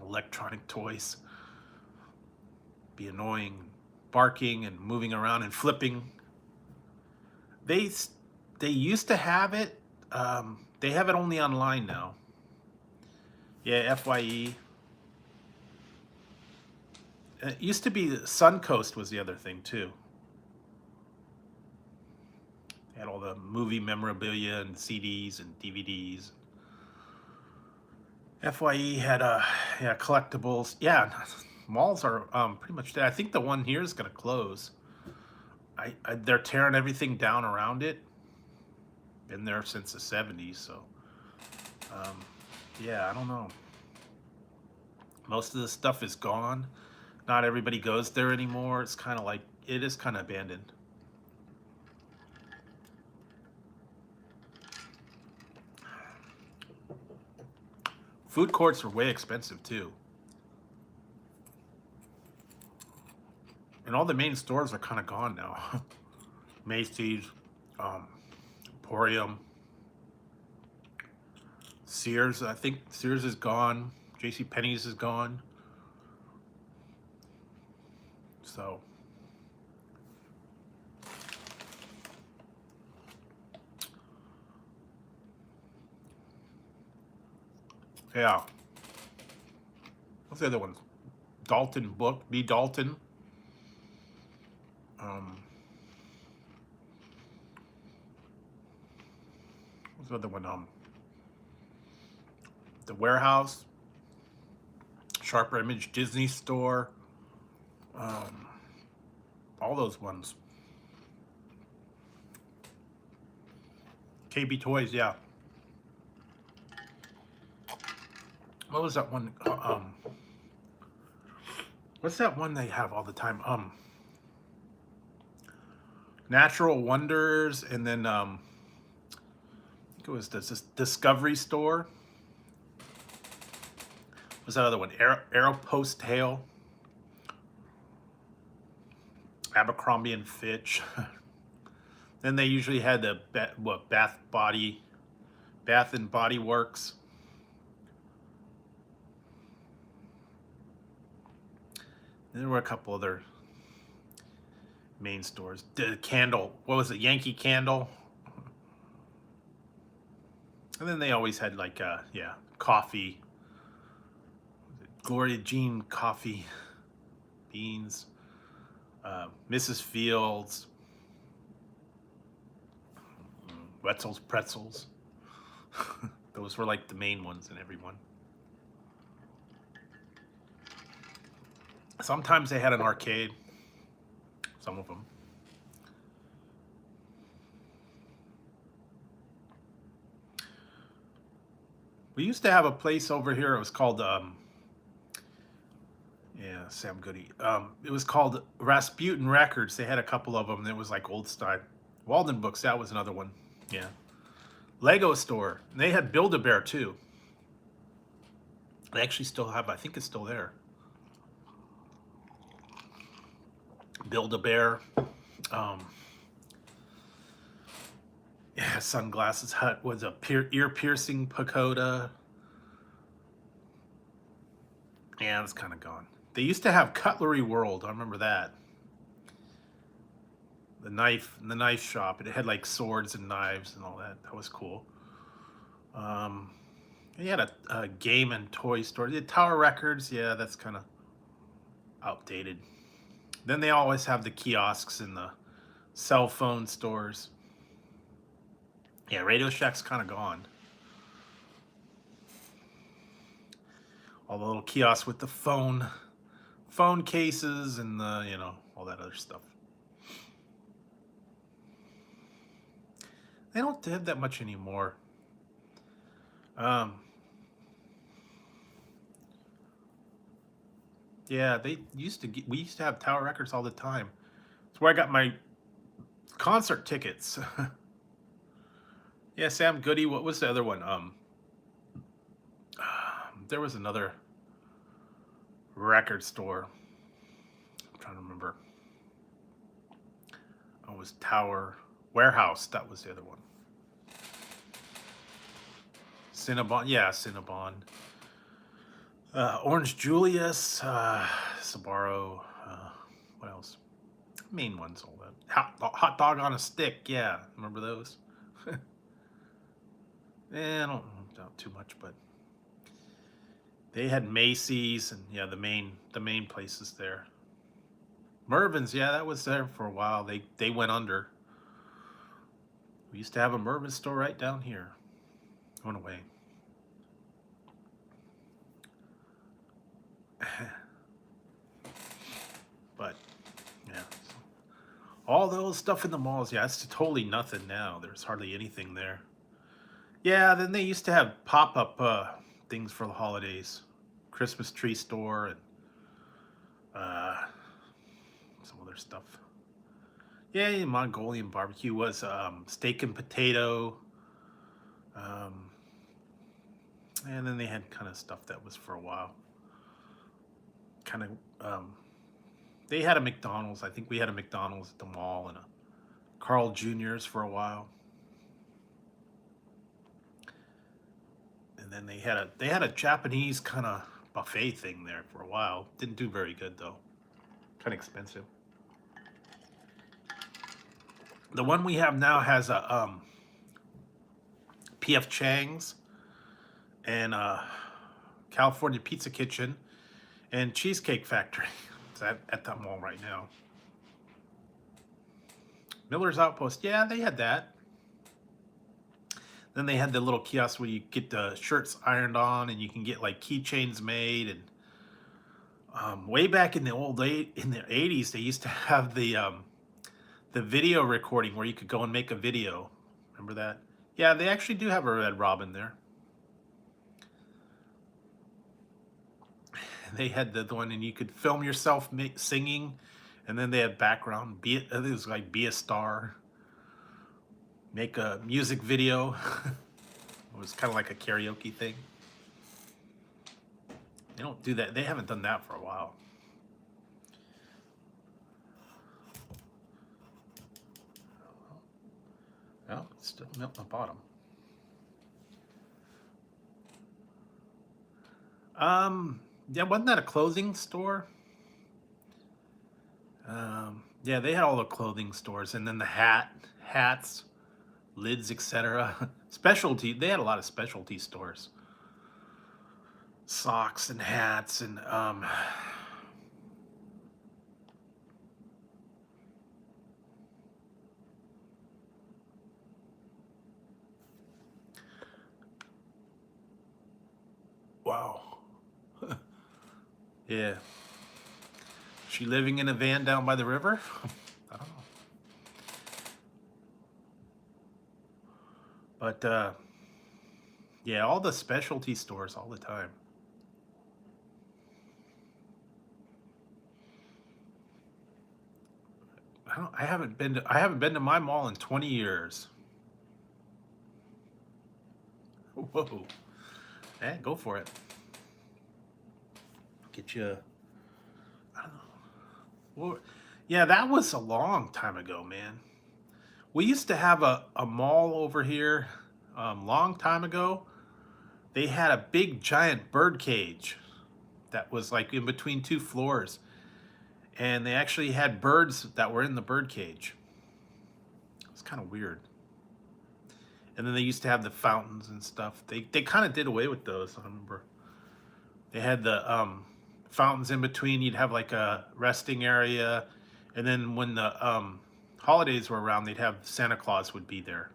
Electronic toys. Be annoying, barking and moving around and flipping. They used to have it. They have it only online now. Yeah, FYE. It used to be Suncoast was the other thing too. They had all the movie memorabilia and CDs and DVDs. FYE had yeah, collectibles. Yeah, malls are pretty much dead. I think the one here is gonna close. They're tearing everything down around it. Been there since the 70s, so yeah, I don't know. Most of the stuff is gone. Not everybody goes there anymore. It's kind of like, it is kind of abandoned. Food courts are way expensive too. And all the main stores are kind of gone now. Macy's, Emporium, Sears. I think Sears is gone. J.C. Penney's is gone. So, yeah. What's the other one? Dalton Book. B. Dalton. What's the other one? The Warehouse. Sharper Image Disney Store. All those ones. KB Toys, yeah. What was that one? What's that one they have all the time? Natural Wonders, and then I think it was this Discovery Store. What's that other one? Aeropost Tail. Abercrombie and Fitch. Then they usually had the Bath and Body Works. And there were a couple other main stores. The Candle, what was it? Yankee Candle. And then they always had like yeah, coffee. Gloria Jean Coffee Beans. Mrs. Fields, Wetzel's Pretzels. Those were like the main ones in every one. Sometimes they had an arcade, some of them. We used to have a place over here, it was called yeah, Sam Goody. It was called Rasputin Records. They had a couple of them. It was like old style. Walden Books, that was another one. Yeah. Lego Store. They had Build-A-Bear too. They actually still have, I think it's still there. Build-A-Bear. Yeah, Sunglasses Hut was a ear-piercing pagoda. Yeah, it's kind of gone. They used to have Cutlery World. I remember that. The knife shop. It had like swords and knives and all that. That was cool. They had a game and toy store. The Tower Records. Yeah, that's kind of outdated. Then they always have the kiosks and the cell phone stores. Yeah, Radio Shack's kind of gone. All the little kiosks with the phone cases and the, you know, all that other stuff. They don't have that much anymore. Yeah, we used to have Tower Records all the time. It's where I got my concert tickets. Yeah, Sam Goody. What was the other one? There was another record store. I'm trying to remember. Oh, it was Tower Warehouse. That was the other one. Cinnabon. Yeah, Cinnabon. Orange Julius. Sbarro. What else? Main ones. All that. Hot Dog on a Stick. Yeah, remember those? I don't know too much, but they had Macy's and yeah, the main places there. Mervin's, yeah, that was there for a while. They went under. We used to have a Mervin store right down here. Went away. But yeah, all those stuff in the malls, yeah, it's totally nothing now. There's hardly anything there. Yeah, then they used to have pop-up things for the holidays. Christmas tree store and some other stuff. Yeah, Mongolian barbecue was steak and potato. And then they had kind of stuff that was for a while. Kind of, they had a McDonald's. I think we had a McDonald's at the mall and a Carl Jr.'s for a while. And then they had a Japanese kind of buffet thing there for a while. Didn't do very good though. Kind of expensive. The one we have now has a PF Chang's and California Pizza Kitchen and Cheesecake Factory. It's at that mall right now. Miller's Outpost, yeah, they had that. Then they had the little kiosk where you get the shirts ironed on and you can get like keychains made. And way back in the in the 80s, they used to have the video recording where you could go and make a video. Remember that? Yeah, they actually do have a Red Robin there. They had the one, and you could film yourself singing, and then they had background. It was like be a star, make a music video. It was kind of like a karaoke thing. They don't do that. They haven't done that for a while. Oh, it's still melting the bottom. Yeah, wasn't that a clothing store? Yeah, they had all the clothing stores, and then the hats, lids, etc. Specialty, they had a lot of specialty stores. Socks and hats and wow. Yeah. She living in a van down by the river? I don't know. But yeah, all the specialty stores all the time. I haven't been to my mall in 20 years. Whoa. Yeah, go for it. Get you, I don't know. Well, yeah, that was a long time ago, man. We used to have a mall over here long time ago. They had a big giant bird cage that was like in between two floors. And they actually had birds that were in the bird cage. It was kind of weird. And then they used to have the fountains and stuff. They kind of did away with those, I remember. They had the fountains in between. You'd have like a resting area. And then when the holidays were around, they'd have Santa Claus would be there.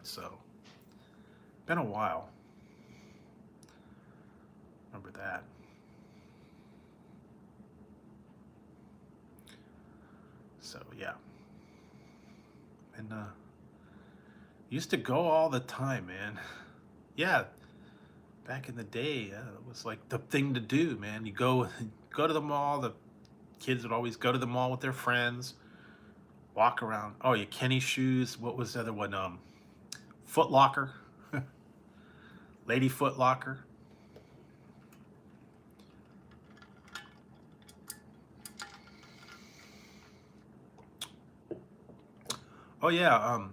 So, been a while. Remember that. So, yeah. And used to go all the time, man. Yeah, back in the day, it was like the thing to do, man. You go to the mall. The kids would always go to the mall with their friends, walk around. Oh, yeah, Kenny Shoes. What was the other one? Foot Locker, Lady Foot Locker. Oh yeah,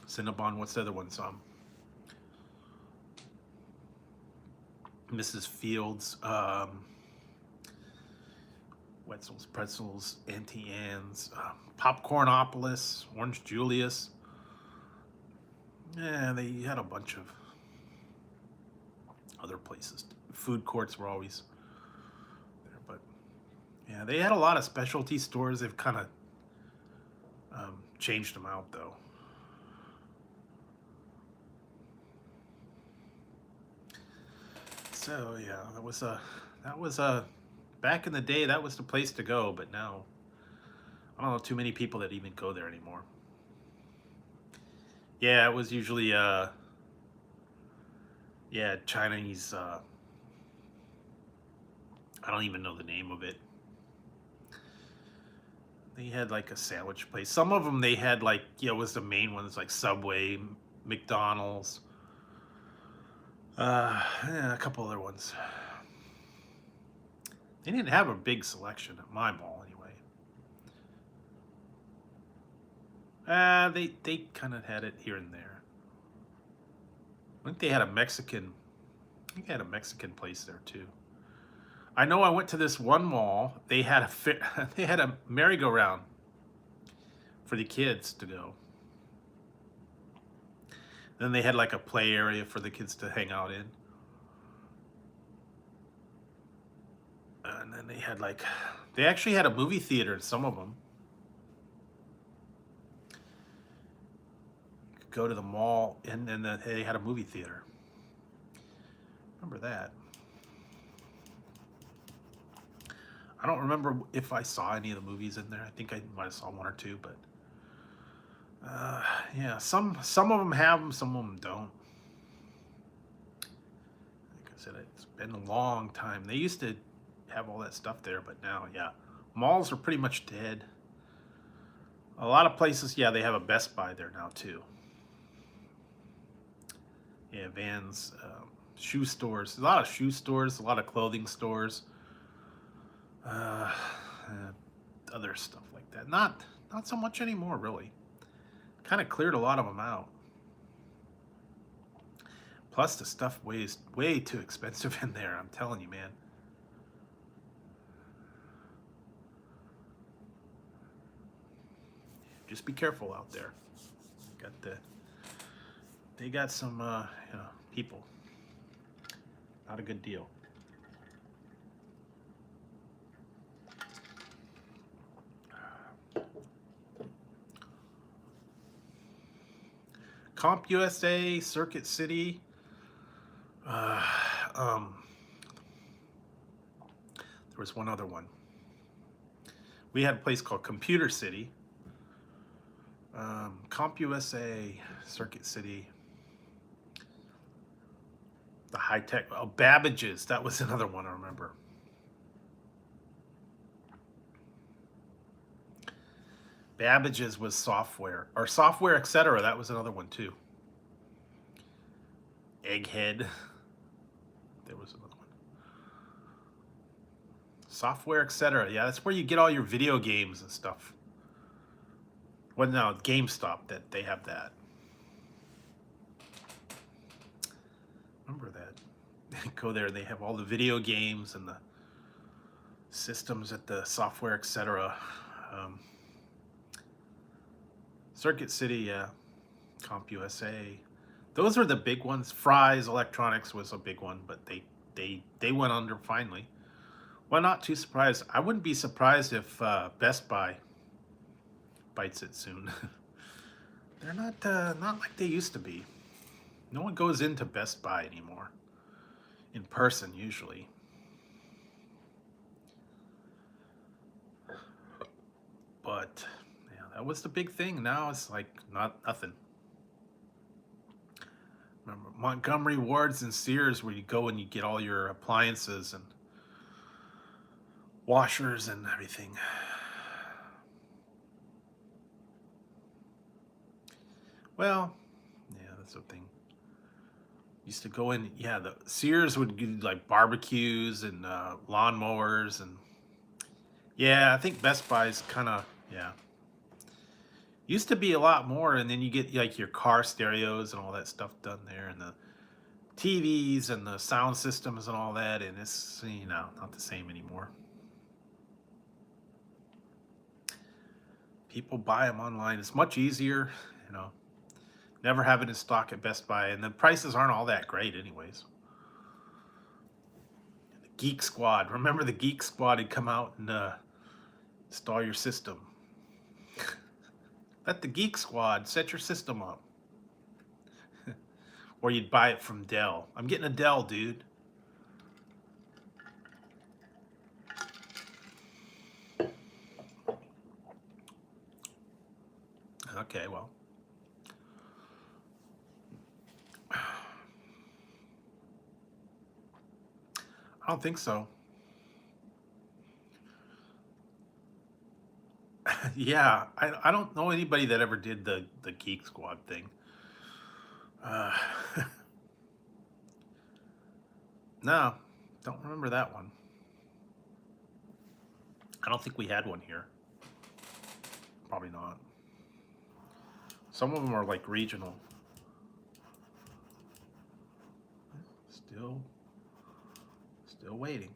Cinnabon. What's the other ones? Mrs. Fields, Wetzel's Pretzels, Auntie Anne's, Popcornopolis, Orange Julius. Yeah, they had a bunch of other places. Food courts were always there, but yeah, they had a lot of specialty stores. They've kind of changed them out, though. So yeah, that was a back in the day. That was the place to go, but now I don't know too many people that even go there anymore. Yeah, it was usually yeah, Chinese. I don't even know the name of it. They had like a sandwich place. Some of them they had like, was the main ones like Subway, McDonald's, yeah, a couple other ones. They didn't have a big selection at my mall anyway. They kind of had it here and there. I think they had a Mexican. I think they had a Mexican place there too. I know I went to this one mall. They had a they had a merry-go-round for the kids to go. Then they had like a play area for the kids to hang out in. And then they had like, they actually had a movie theater in some of them. You could go to the mall and then they had a movie theater. Remember that. I don't remember if I saw any of the movies in there. I think I might have saw one or two, but yeah, some of them have them, some of them don't. Like I said, it's been a long time. They used to have all that stuff there, but now, yeah, malls are pretty much dead. A lot of places, yeah, they have a Best Buy there now too. Yeah, Vans, shoe stores, a lot of shoe stores, a lot of clothing stores, other stuff like that. Not so much anymore, really. Kind of cleared a lot of them out. Plus, the stuff way too expensive in there. I'm telling you, man. Just be careful out there. They got some people. Not a good deal. Comp USA, Circuit City. There was one other one. We had a place called Computer City. Comp USA, Circuit City. The high tech. Oh, Babbage's. That was another one I remember. Babbage's was software, or software, etc. That was another one too. Egghead. There was another one. Software, etc. Yeah, that's where you get all your video games and stuff. Well, no, GameStop, that they have that. Remember that. Go there, they have all the video games and the systems at the software, etc. Circuit City, yeah. Comp USA. Those are the big ones. Fry's Electronics was a big one, but they went under finally. Well, not too surprised. I wouldn't be surprised if Best Buy bites it soon. They're not like they used to be. No one goes into Best Buy anymore. In person, usually. But yeah, that was the big thing. Now it's like nothing. Remember Montgomery Wards and Sears, where you go and you get all your appliances and washers and everything. Well, yeah, that's the thing. Used to go in, yeah, the Sears would do like barbecues and lawnmowers, and yeah, I think Best Buy's kind of, yeah. Used to be a lot more, and then you get like your car stereos and all that stuff done there, and the TVs and the sound systems and all that, and it's, not the same anymore. People buy them online. It's much easier, never have it in stock at Best Buy, and the prices aren't all that great anyways. The Geek Squad. Remember the Geek Squad had come out and install your system. Let the Geek Squad set your system up. Or you'd buy it from Dell. I'm getting a Dell, dude. Okay, well. I don't think so. Yeah, I don't know anybody that ever did the Geek Squad thing. Uh, no, don't remember that one. I don't think we had one here. Probably not. Some of them are like regional. Still waiting.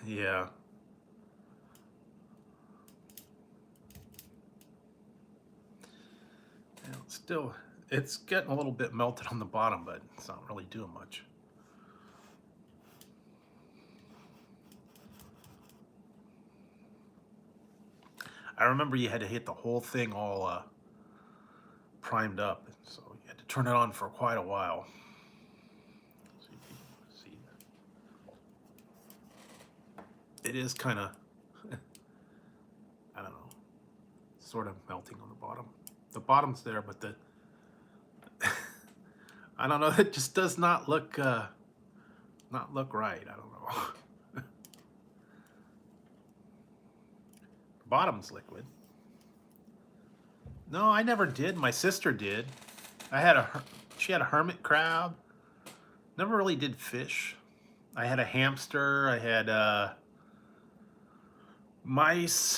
Yeah. Still, it's getting a little bit melted on the bottom, but it's not really doing much. I remember you had to hit the whole thing all primed up, so you had to turn it on for quite a while. So you can see it is kind of, I don't know, sort of melting on the bottom. The bottom's there, but the I don't know. It just does not look right. I don't know. The bottom's liquid. No, I never did. My sister did. She had a hermit crab. Never really did fish. I had a hamster. I had mice.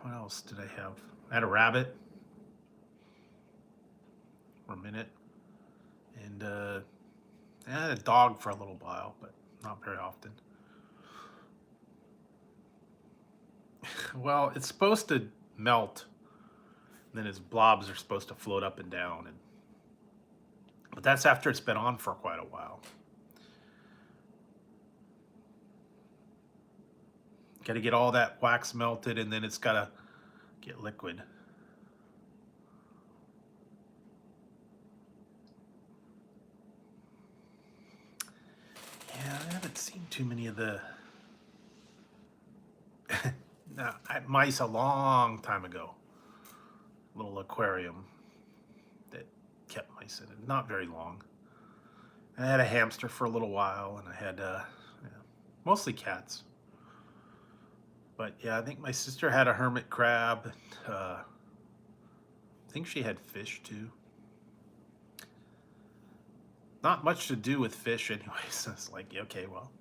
What else did I have? I had a rabbit for a minute, and I had a dog for a little while, but not very often. Well, it's supposed to melt, and then its blobs are supposed to float up and down, but that's after it's been on for quite a while. Got to get all that wax melted, and then it's got to get liquid. Yeah, I haven't seen too many of the no, mice a long time ago. Little aquarium that kept mice in it. Not very long. I had a hamster for a little while, and I had mostly cats. But yeah, I think my sister had a hermit crab. I think she had fish too. Not much to do with fish anyways. It's like, okay, well,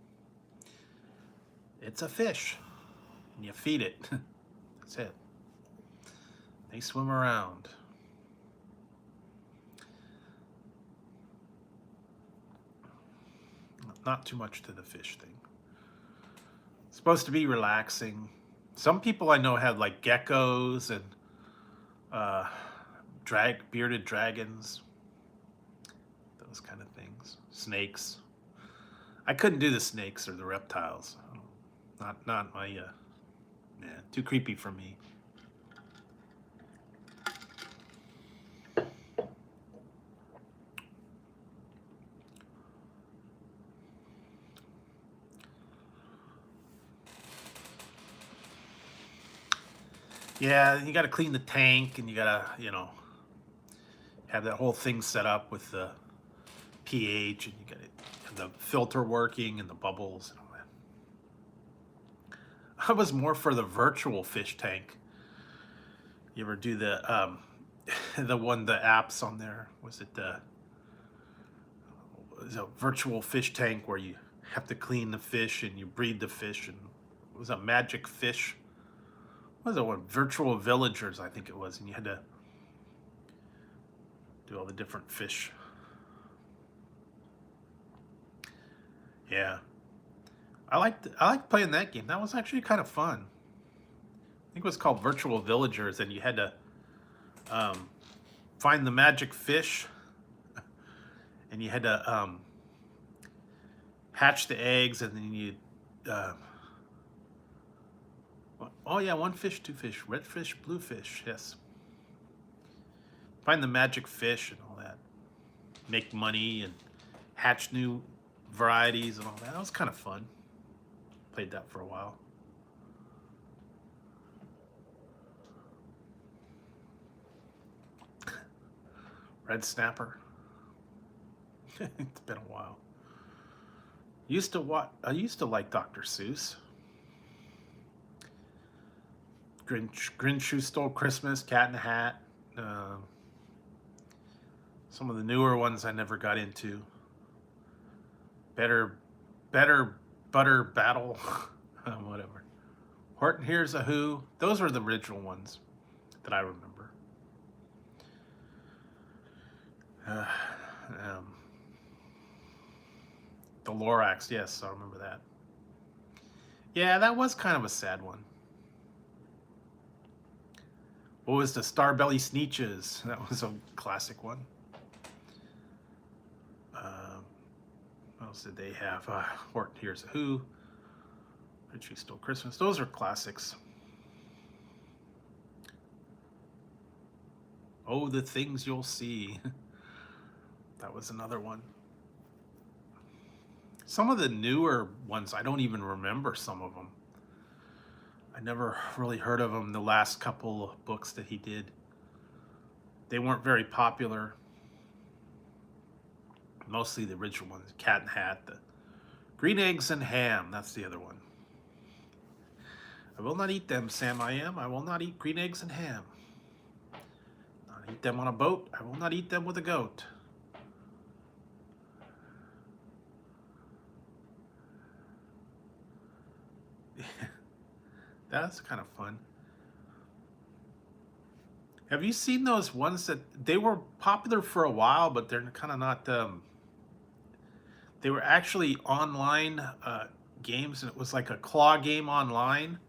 it's a fish. And you feed it. That's it. They swim around. Not too much to the fish thing. It's supposed to be relaxing. Some people I know had like geckos and bearded dragons. Those kind of things. Snakes. I couldn't do the snakes or the reptiles. Not my too creepy for me. Yeah, you got to clean the tank, and you got to, have that whole thing set up with the pH, and you got to have the filter working and the bubbles and all that. I was more for the virtual fish tank. You ever do the the apps on there? Was it a virtual fish tank where you have to clean the fish and you breed the fish, and it was a magic fish. What was it? One virtual villagers, I think it was, and you had to do all the different fish. Yeah, I liked playing that game. That was actually kind of fun. I think it was called Virtual Villagers, and you had to find the magic fish, and you had to hatch the eggs, and then you oh yeah, one fish, two fish, red fish, blue fish. Yes, find the magic fish and all that. Make money and hatch new varieties and all that. That was kind of fun. Played that for a while. Red snapper. It's been a while. I used to like Dr. Seuss. Grinch Who Stole Christmas, Cat in the Hat. Uh, some of the newer ones I never got into. Better, better, butter battle, whatever. Horton Hears a Who. Those were the original ones that I remember. Uh, um, the Lorax, yes, I remember that. Yeah, that was kind of a sad one. What was the Starbelly Sneetches? That was a classic one. What else did they have? Horton Hears a Who. Grinch Who Stole Christmas. Those are classics. Oh, the Things You'll See. That was another one. Some of the newer ones, I don't even remember some of them. I never really heard of them. The last couple of books that he did, they weren't very popular. Mostly the original ones. Cat in the Hat, the Green Eggs and Ham. That's the other one. I will not eat them, Sam I am. I will not eat green eggs and ham. Not eat them on a boat. I will not eat them with a goat. That's kind of fun. Have you seen those ones that they were popular for a while, but they're kind of not. They were actually online games, and it was like a claw game online.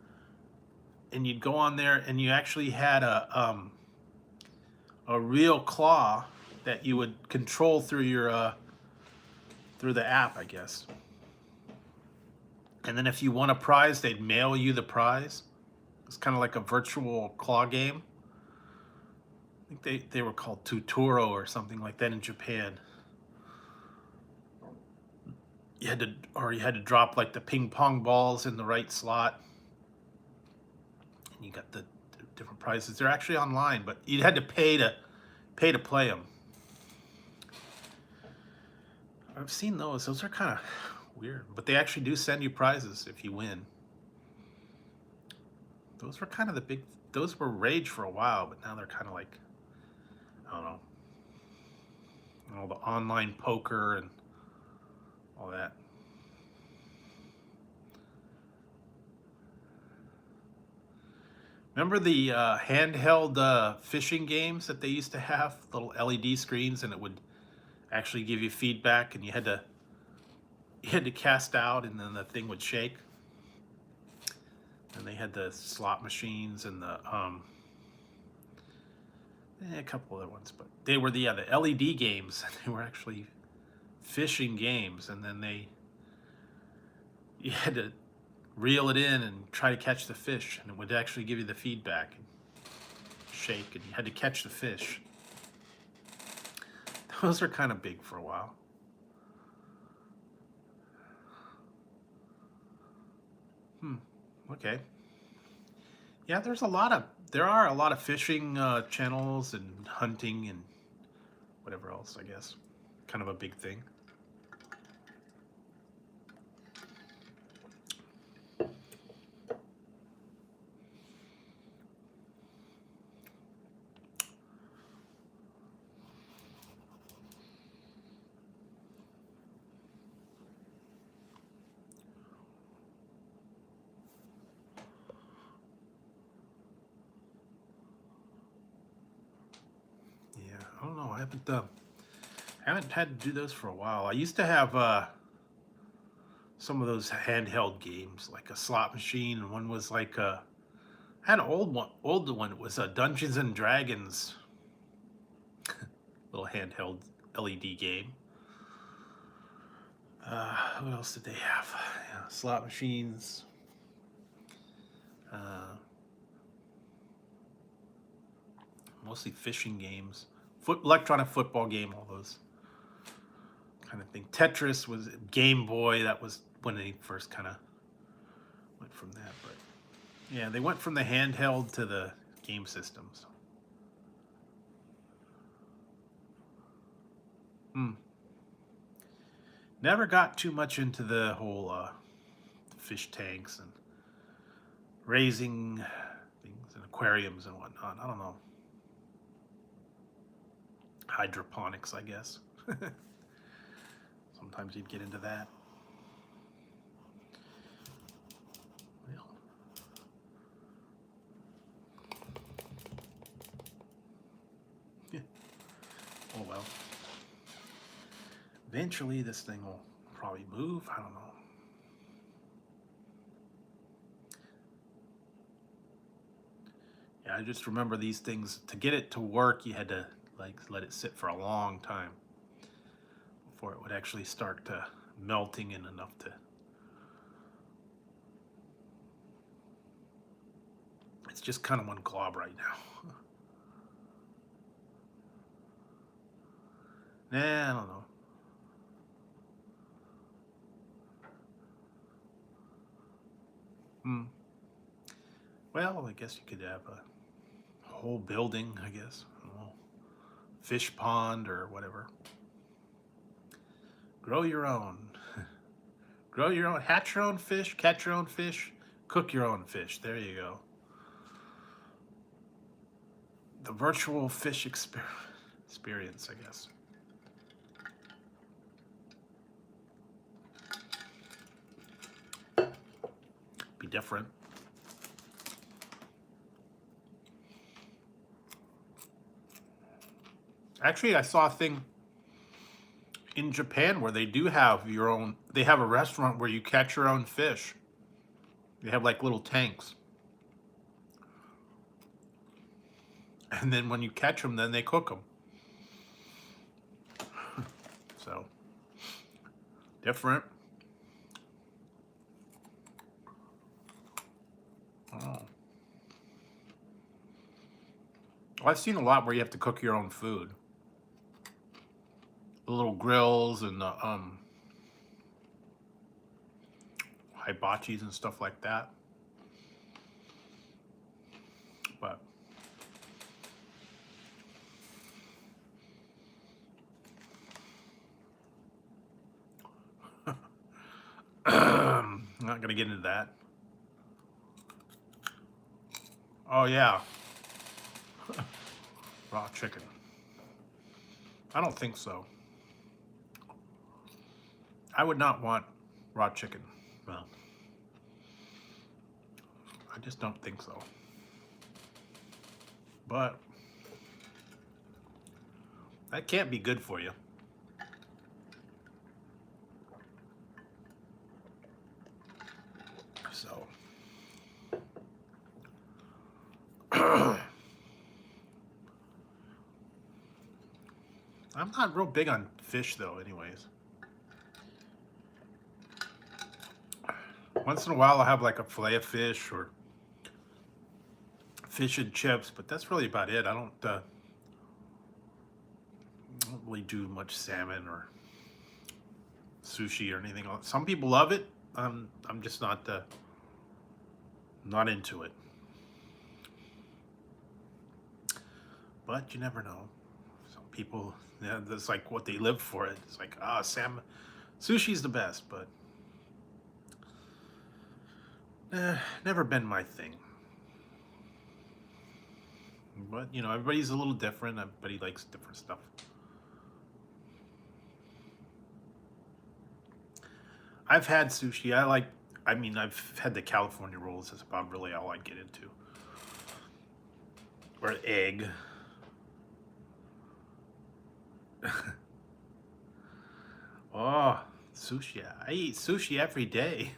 And you'd go on there, and you actually had a real claw that you would control through your through the app, I guess. And then if you won a prize, they'd mail you the prize. It's kind of like a virtual claw game. I think they were called Tutoro or something like that in Japan. You had to drop like the ping pong balls in the right slot, and you got the different prizes. They're actually online, but you had to pay to play them. I've seen those. Those are kind of weird, but they actually do send you prizes if you win. Those were kind of the big. Those were rage for a while, but now they're kind of like, I don't know, all the online poker and all that. Remember the handheld fishing games that they used to have, little LED screens, and it would actually give you feedback, and you had to cast out, and then the thing would shake. And they had the slot machines and the a couple other ones, but they were the LED games. They were actually fishing games, and then you had to reel it in and try to catch the fish, and it would actually give you the feedback and shake, and you had to catch the fish. Those are kind of big for a while. Okay. Yeah, there are a lot of fishing channels and hunting and whatever else, I guess. Kind of a big thing. I don't know. I haven't had to do those for a while. I used to have some of those handheld games, like a slot machine, and one was like I had an old one. It was a Dungeons and Dragons little handheld LED game. What else did they have? Yeah, slot machines. Mostly fishing games. Electronic football game, all those kind of thing. Tetris was Game Boy. That was when they first kind of went from that. But yeah, they went from the handheld to the game systems. Never got too much into the whole fish tanks and raising things in aquariums and whatnot. I don't know. Hydroponics, I guess. Sometimes you'd get into that. Well, yeah. Oh well. Eventually this thing will probably move. I don't know. Yeah, I just remember these things, to get it to work, you had to like let it sit for a long time before it would actually start melting in enough to. It's just kind of one glob right now. Nah, I don't know. Hmm. Well, I guess you could have a whole building, I guess. I don't know. Fish pond or whatever. Grow your own. Grow your own. Hatch your own fish. Catch your own fish. Cook your own fish. There you go. The virtual fish experience, I guess. Be different. Actually, I saw a thing in Japan where they do have your own, they have a restaurant where you catch your own fish. They have like little tanks. And then when you catch them, then they cook them. So, different. Oh. Well, I've seen a lot where you have to cook your own food. The little grills and the hibachis and stuff like that. But I'm not gonna get into that. Oh yeah, raw chicken. I don't think so. I would not want raw chicken. Well, I just don't think so. But that can't be good for you. So I'm not real big on fish though, anyways. Once in a while I'll have like a fillet of fish or fish and chips, but that's really about it. I don't really do much salmon or sushi or anything else. Some people love it. I'm just not into it. But you never know. Some people, yeah, that's like what they live for. It. It's like, salmon, sushi's the best, but never been my thing. But you know, everybody's a little different. Everybody likes different stuff. I've had sushi. I've had the California rolls. That's about really all I get into. Or egg. Oh, sushi. I eat sushi every day.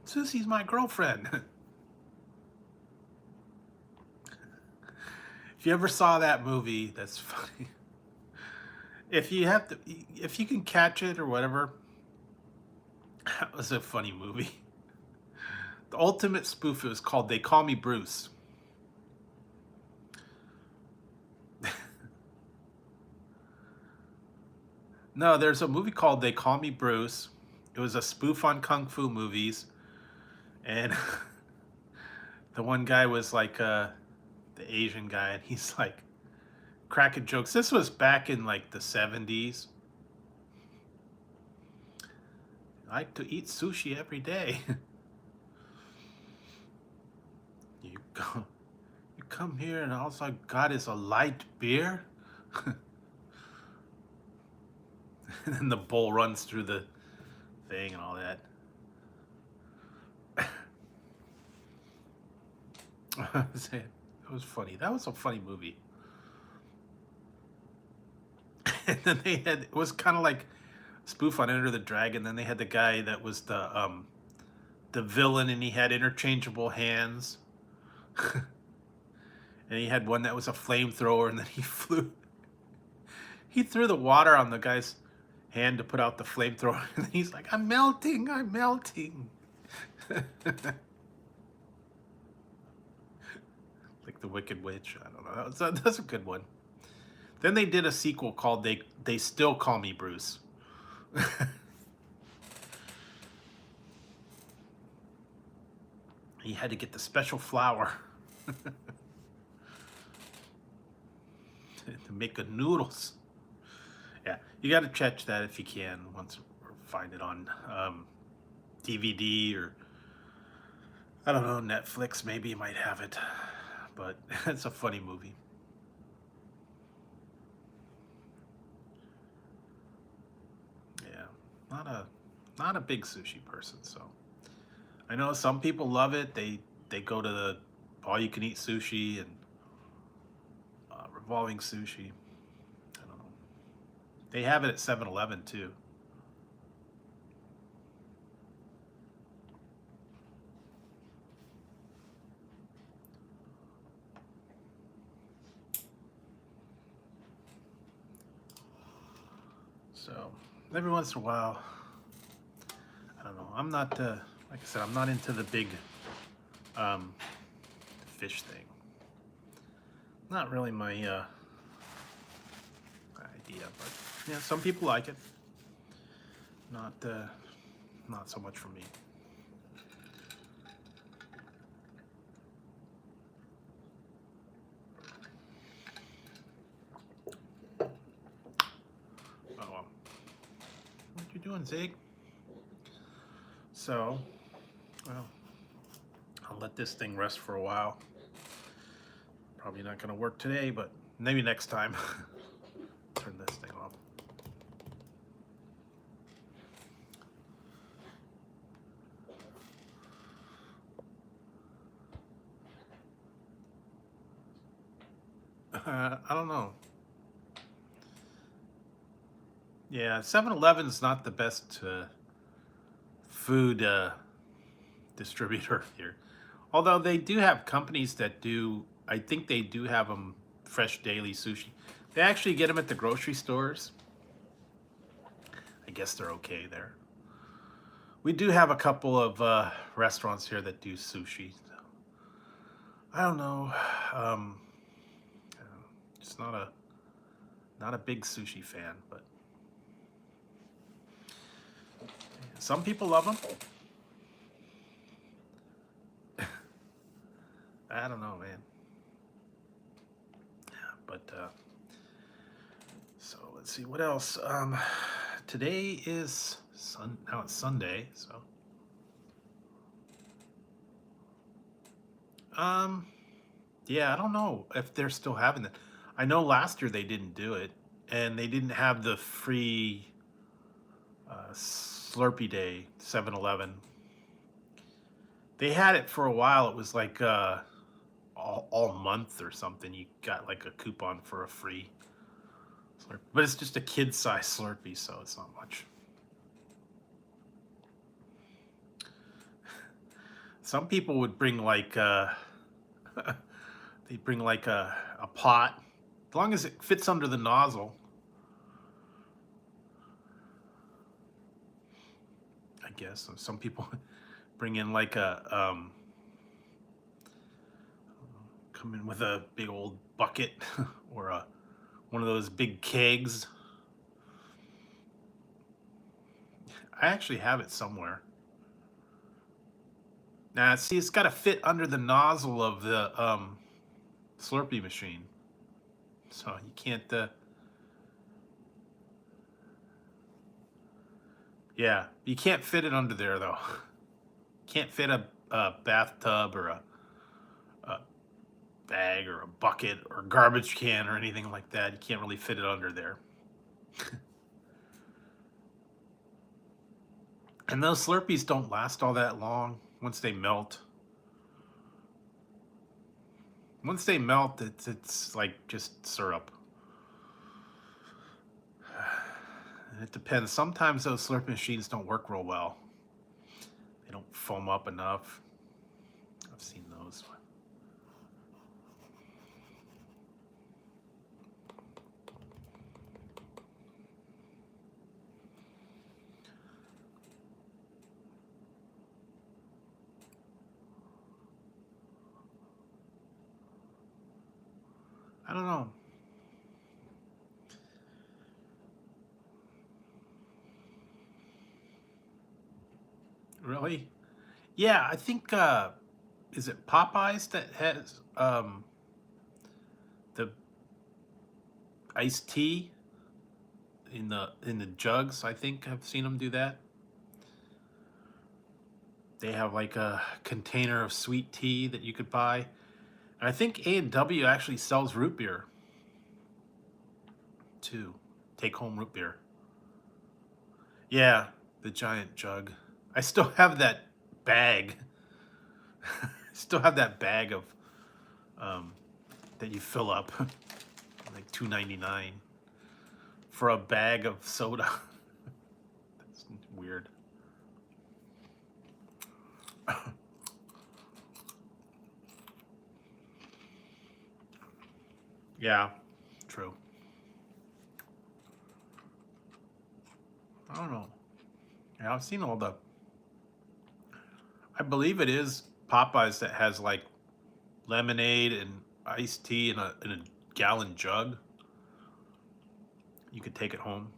Sushi's my girlfriend. If you ever saw that movie, that's funny. If you can catch it or whatever, that was a funny movie. The ultimate spoof, it was called They Call Me Bruce. No, there's a movie called They Call Me Bruce. It was a spoof on kung fu movies, and the one guy was like the Asian guy, and he's like cracking jokes. This was back in like the 70s. I like to eat sushi every day. You go, you come here and all I got is a light beer. And then the bull runs through the thing and all that. It was funny. That was a funny movie. And then they had, it was kind of like spoof on Enter the Dragon. Then they had the guy that was the villain, and he had interchangeable hands. And he had one that was a flamethrower, and then he threw the water on the guy's hand to put out the flamethrower, and he's like, I'm melting, I'm melting. Like the Wicked Witch. I don't know. That's a good one. Then they did a sequel called They Still Call Me Bruce. He had to get the special flour to make the noodles. Yeah, you got to catch that if you can once, or find it on DVD, or I don't know, Netflix. Maybe you might have it, but it's a funny movie. Yeah, not a big sushi person, so I know some people love it. They go to the all you can eat sushi and revolving sushi. I don't know. They have it at 7-Eleven too. So every once in a while, I don't know. I'm not, like I said, I'm not into the big fish thing. Not really my idea, but yeah, some people like it. Not so much for me. Oh, well. What you doing, Zig? So, well, I'll let this thing rest for a while. Probably not going to work today, but maybe next time. Turn this thing off. I don't know. Yeah, 7-Eleven is not the best food distributor here. Although they do have companies that do, I think they do have them fresh daily sushi. They actually get them at the grocery stores. I guess they're okay there. We do have a couple of restaurants here that do sushi. So I don't know. Just not a big sushi fan, but some people love them. I don't know, man. But so let's see what else. Today is now it's Sunday, so yeah, I don't know if they're still having it. I know last year they didn't do it, and they didn't have the free Slurpee Day 7-Eleven. They had it for a while. It was like all month or something. You got like a coupon for a free Slurpee. But it's just a kid-size Slurpee, so it's not much. Some people would bring like they bring like a pot, as long as it fits under the nozzle. I guess some people bring in like a come in with a big old bucket or one of those big kegs. I actually have it somewhere. Now, see, it's got to fit under the nozzle of the Slurpee machine. So you can't, yeah, you can't fit it under there though. Can't fit a bathtub or a bag or a bucket or garbage can or anything like that. You can't really fit it under there. And those Slurpees don't last all that long once they melt. Once they melt, it's like just syrup. It depends. Sometimes those Slurpee machines don't work real well. They don't foam up enough. I've seen those. I don't know. Really? Yeah, I think is it Popeyes that has the iced tea in the jugs? I think I've seen them do that. They have like a container of sweet tea that you could buy. And I think A&W actually sells root beer too. Take home root beer. Yeah, the giant jug. I still have that bag. Still have that bag of that you fill up, like $2.99 for a bag of soda. That's weird. Yeah, true. I don't know. Yeah, I've seen all the. I believe it is Popeyes that has like lemonade and iced tea in a gallon jug. You could take it home.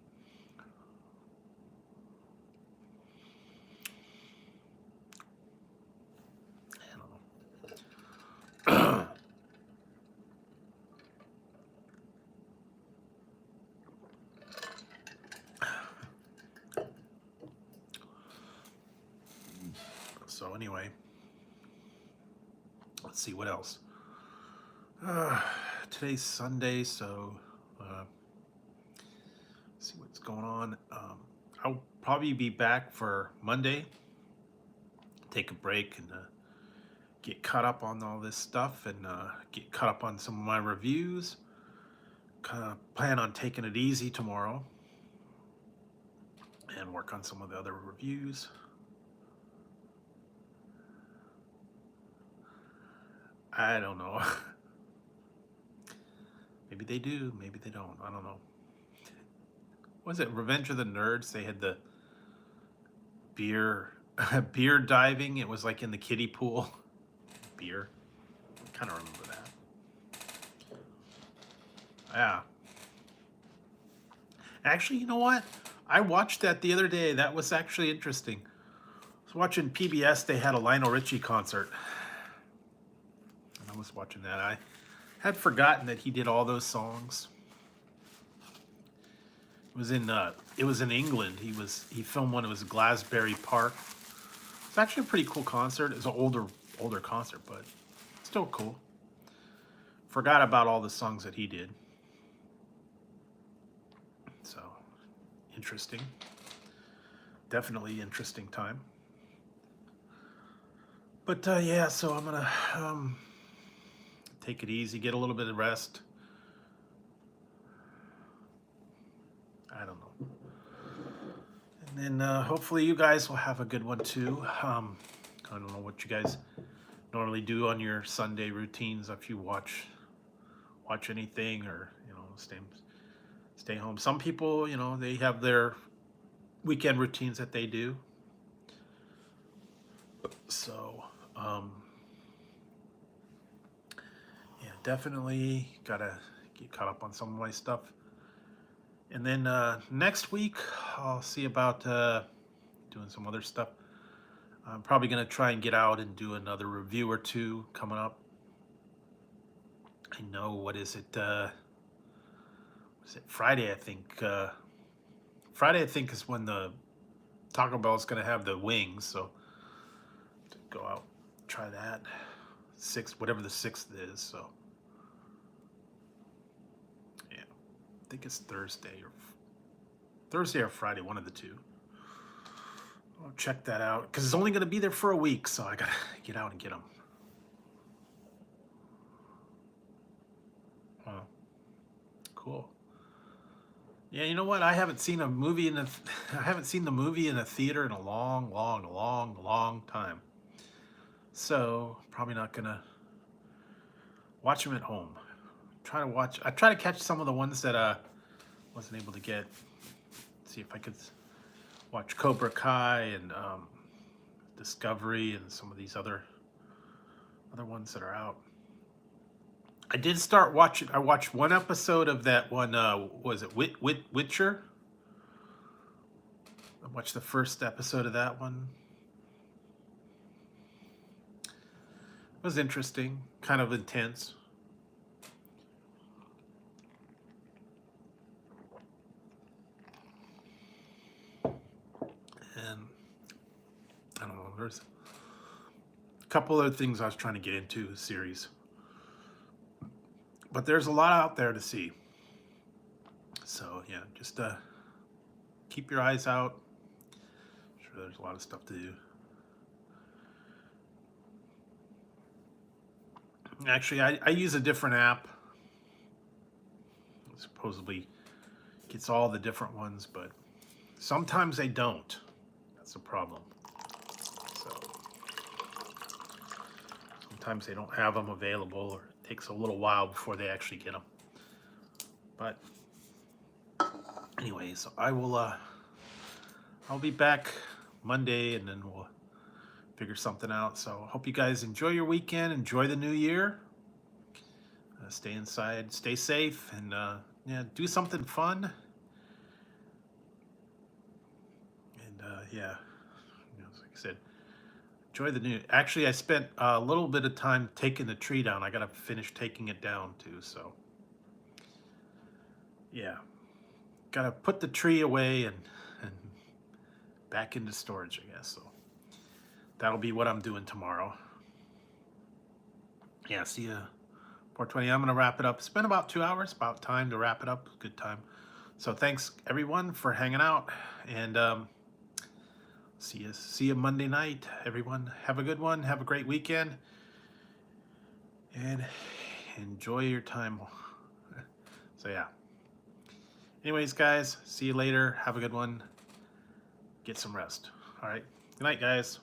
I don't know. So anyway, let's see what else. Today's Sunday, so see what's going on. I'll probably be back for Monday. Take a break and get caught up on all this stuff and get caught up on some of my reviews. Kind of plan on taking it easy tomorrow and work on some of the other reviews. I don't know. Maybe they do, maybe they don't. I don't know. Was it Revenge of the Nerds? They had the beer beer diving. It was like in the kiddie pool. Beer. I kind of remember that. Yeah. Actually, you know what? I watched that the other day. That was actually interesting. I was watching PBS. They had a Lionel Richie concert. And I was watching that. I had forgotten that he did all those songs. It was in England. He filmed one. It was Glasbury Park. It's actually a pretty cool concert. It's an older concert, but still cool. Forgot about all the songs that he did. So interesting. Definitely interesting time. But yeah, so I'm gonna take it easy, get a little bit of rest. I don't know. And then hopefully you guys will have a good one too. I don't know what you guys normally do on your Sunday routines, if you watch anything or stay home. Some people, they have their weekend routines that they do. So yeah, definitely gotta get caught up on some of my stuff. And then next week, I'll see about doing some other stuff. I'm probably going to try and get out and do another review or two coming up. I know, what is it? is it Friday? I think. Friday, I think, is when the Taco Bell is going to have the wings. So to go out, try that. Whatever the 6th is. So yeah, I think it's Thursday or Friday, one of the two. I'll check that out because it's only going to be there for a week, so I gotta get out and get them. Wow, cool. Yeah, you know what? I haven't seen a movie in a I haven't seen the movie in a theater in a long, long, long, long time. So probably not gonna watch them at home. I try to catch some of the ones that wasn't able to get. See if I could watch Cobra Kai and Discovery and some of these other ones that are out. I did start watching. I watched one episode of that one. Was it Witcher? I watched the first episode of that one. It was interesting, kind of intense. And I don't know. There's a couple other things I was trying to get into the series. But there's a lot out there to see. So yeah, just keep your eyes out. I'm sure there's a lot of stuff to do. Actually, I use a different app. It supposedly gets all the different ones, but sometimes they don't. That's the problem. So sometimes they don't have them available, or it takes a little while before they actually get them. But anyways, I'll be back Monday, and then we'll figure something out. So I hope you guys enjoy your weekend, enjoy the new year. Stay inside, stay safe, and yeah, do something fun. And yeah, like I said, enjoy the new. Actually, I spent a little bit of time taking the tree down. I gotta finish taking it down too. So yeah, gotta put the tree away and back into storage, I guess. So that'll be what I'm doing tomorrow. Yeah, see ya. 4:20. I'm gonna wrap it up. It's been about 2 hours. About time to wrap it up. Good time. So thanks everyone for hanging out, and see you Monday night. Everyone, have a good one. Have a great weekend, and enjoy your time. So yeah. Anyways, guys, see you later. Have a good one. Get some rest. All right. Good night, guys.